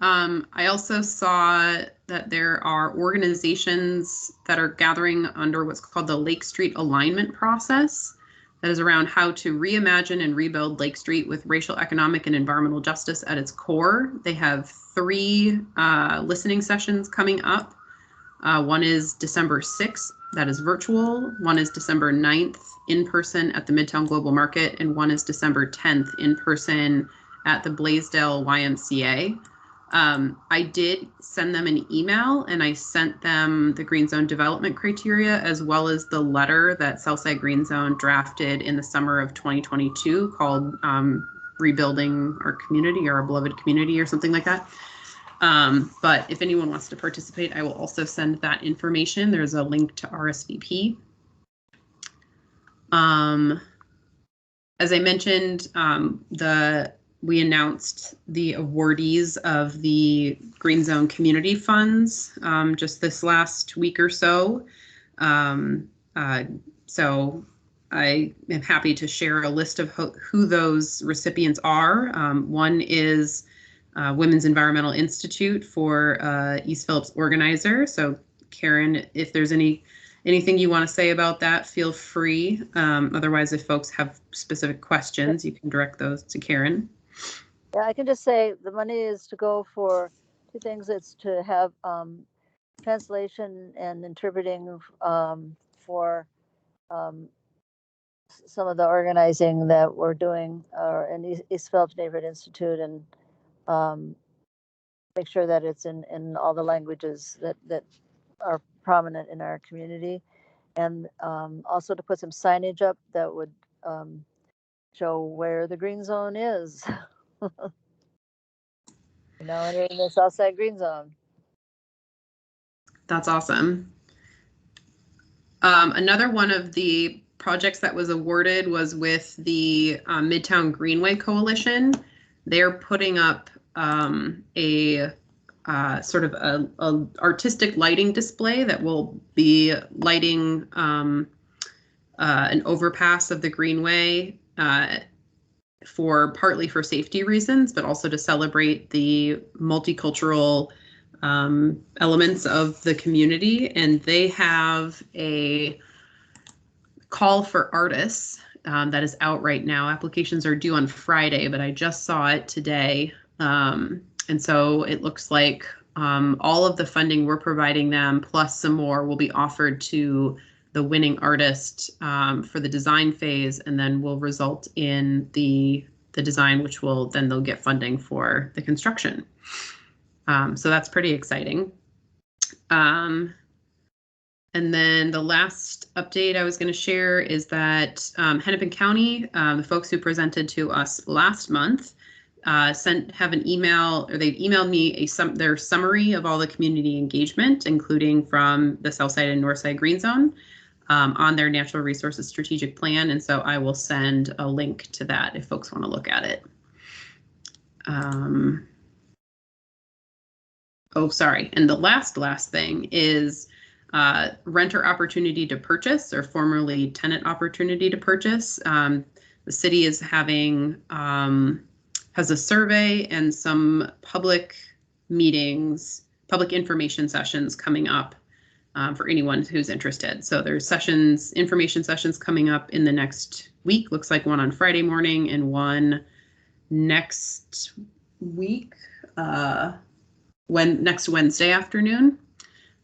I also saw that there are organizations that are gathering under what's called the Lake Street Alignment Process. That is around how to reimagine and rebuild Lake Street with racial, economic, and environmental justice at its core. They have 3 listening sessions coming up. One is December 6th, that is virtual. One is December 9th, in person at the Midtown Global Market, and one is December 10th, in person at the Blaisdell YMCA. I did send them an email, and I sent them the Green Zone development criteria, as well as the letter that Southside Green Zone drafted in the summer of 2022 called Rebuilding Our Community, or Our Beloved Community, or something like that. But if anyone wants to participate, I will also send that information. There's a link to RSVP. As I mentioned, the we announced the awardees of the Green Zone Community Funds just this last week or so. So I am happy to share a list of who those recipients are. One is Women's Environmental Institute for East Phillips Organizer. So Karen, if there's anything you want to say about that, feel free. Otherwise, if folks have specific questions, you can direct those to Karen. Yeah, I can just say the money is to go for two things. It's to have translation and interpreting for some of the organizing that we're doing in East Phillips Neighborhood Institute, and make sure that it's in all the languages that are prominent in our community, and also to put some signage up that would show where the green zone is. You know, and in the Southside Green Zone. That's awesome. Another one of the projects that was awarded was with the Midtown Greenway Coalition. They're putting up a sort of a artistic lighting display that will be lighting an overpass of the Greenway partly for safety reasons, but also to celebrate the multicultural elements of the community. And they have a call for artists that is out right now. Applications are due on Friday, but I just saw it today. And so it looks like all of the funding we're providing them, plus some more, will be offered to the winning artist for the design phase, and then will result in the design, which will then they'll get funding for the construction. So that's pretty exciting. And then the last update I was going to share is that Hennepin County, the folks who presented to us last month, have an email, or they've emailed me their summary of all the community engagement, including from the Southside and Northside Green Zone, on their natural resources strategic plan. And so I will send a link to that if folks want to look at it. Oh, sorry. And the last thing is renter opportunity to purchase, or formerly tenant opportunity to purchase. The city is has a survey and some public meetings, public information sessions coming up for anyone who's interested. So there's information sessions coming up in the next week. Looks like one on Friday morning and one next week, next Wednesday afternoon.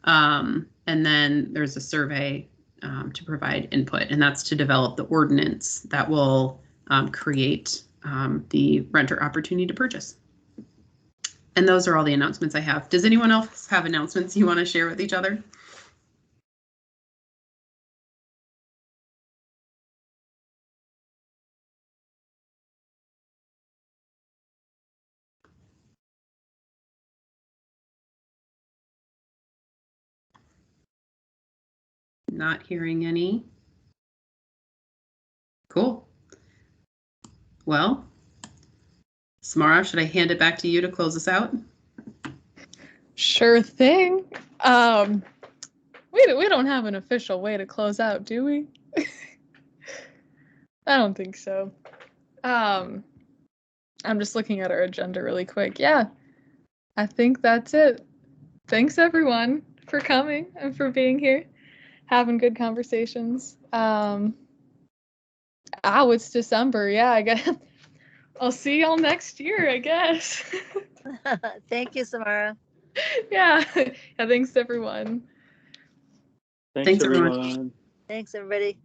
And then there's a survey to provide input, and that's to develop the ordinance that will create the renter opportunity to purchase. And those are all the announcements I have. Does anyone else have announcements you want to share with each other? Not hearing any. Cool. Well, Samara, should I hand it back to you to close us out? Sure thing. We don't have an official way to close out, do we? I don't think so. I'm just looking at our agenda really quick. Yeah, I think that's it. Thanks everyone for coming and for being here, having good conversations. It's December. Yeah, I guess I'll see y'all next year, I guess. Thank you, Samara. Yeah, thanks everyone. Thanks everyone. Thanks everybody.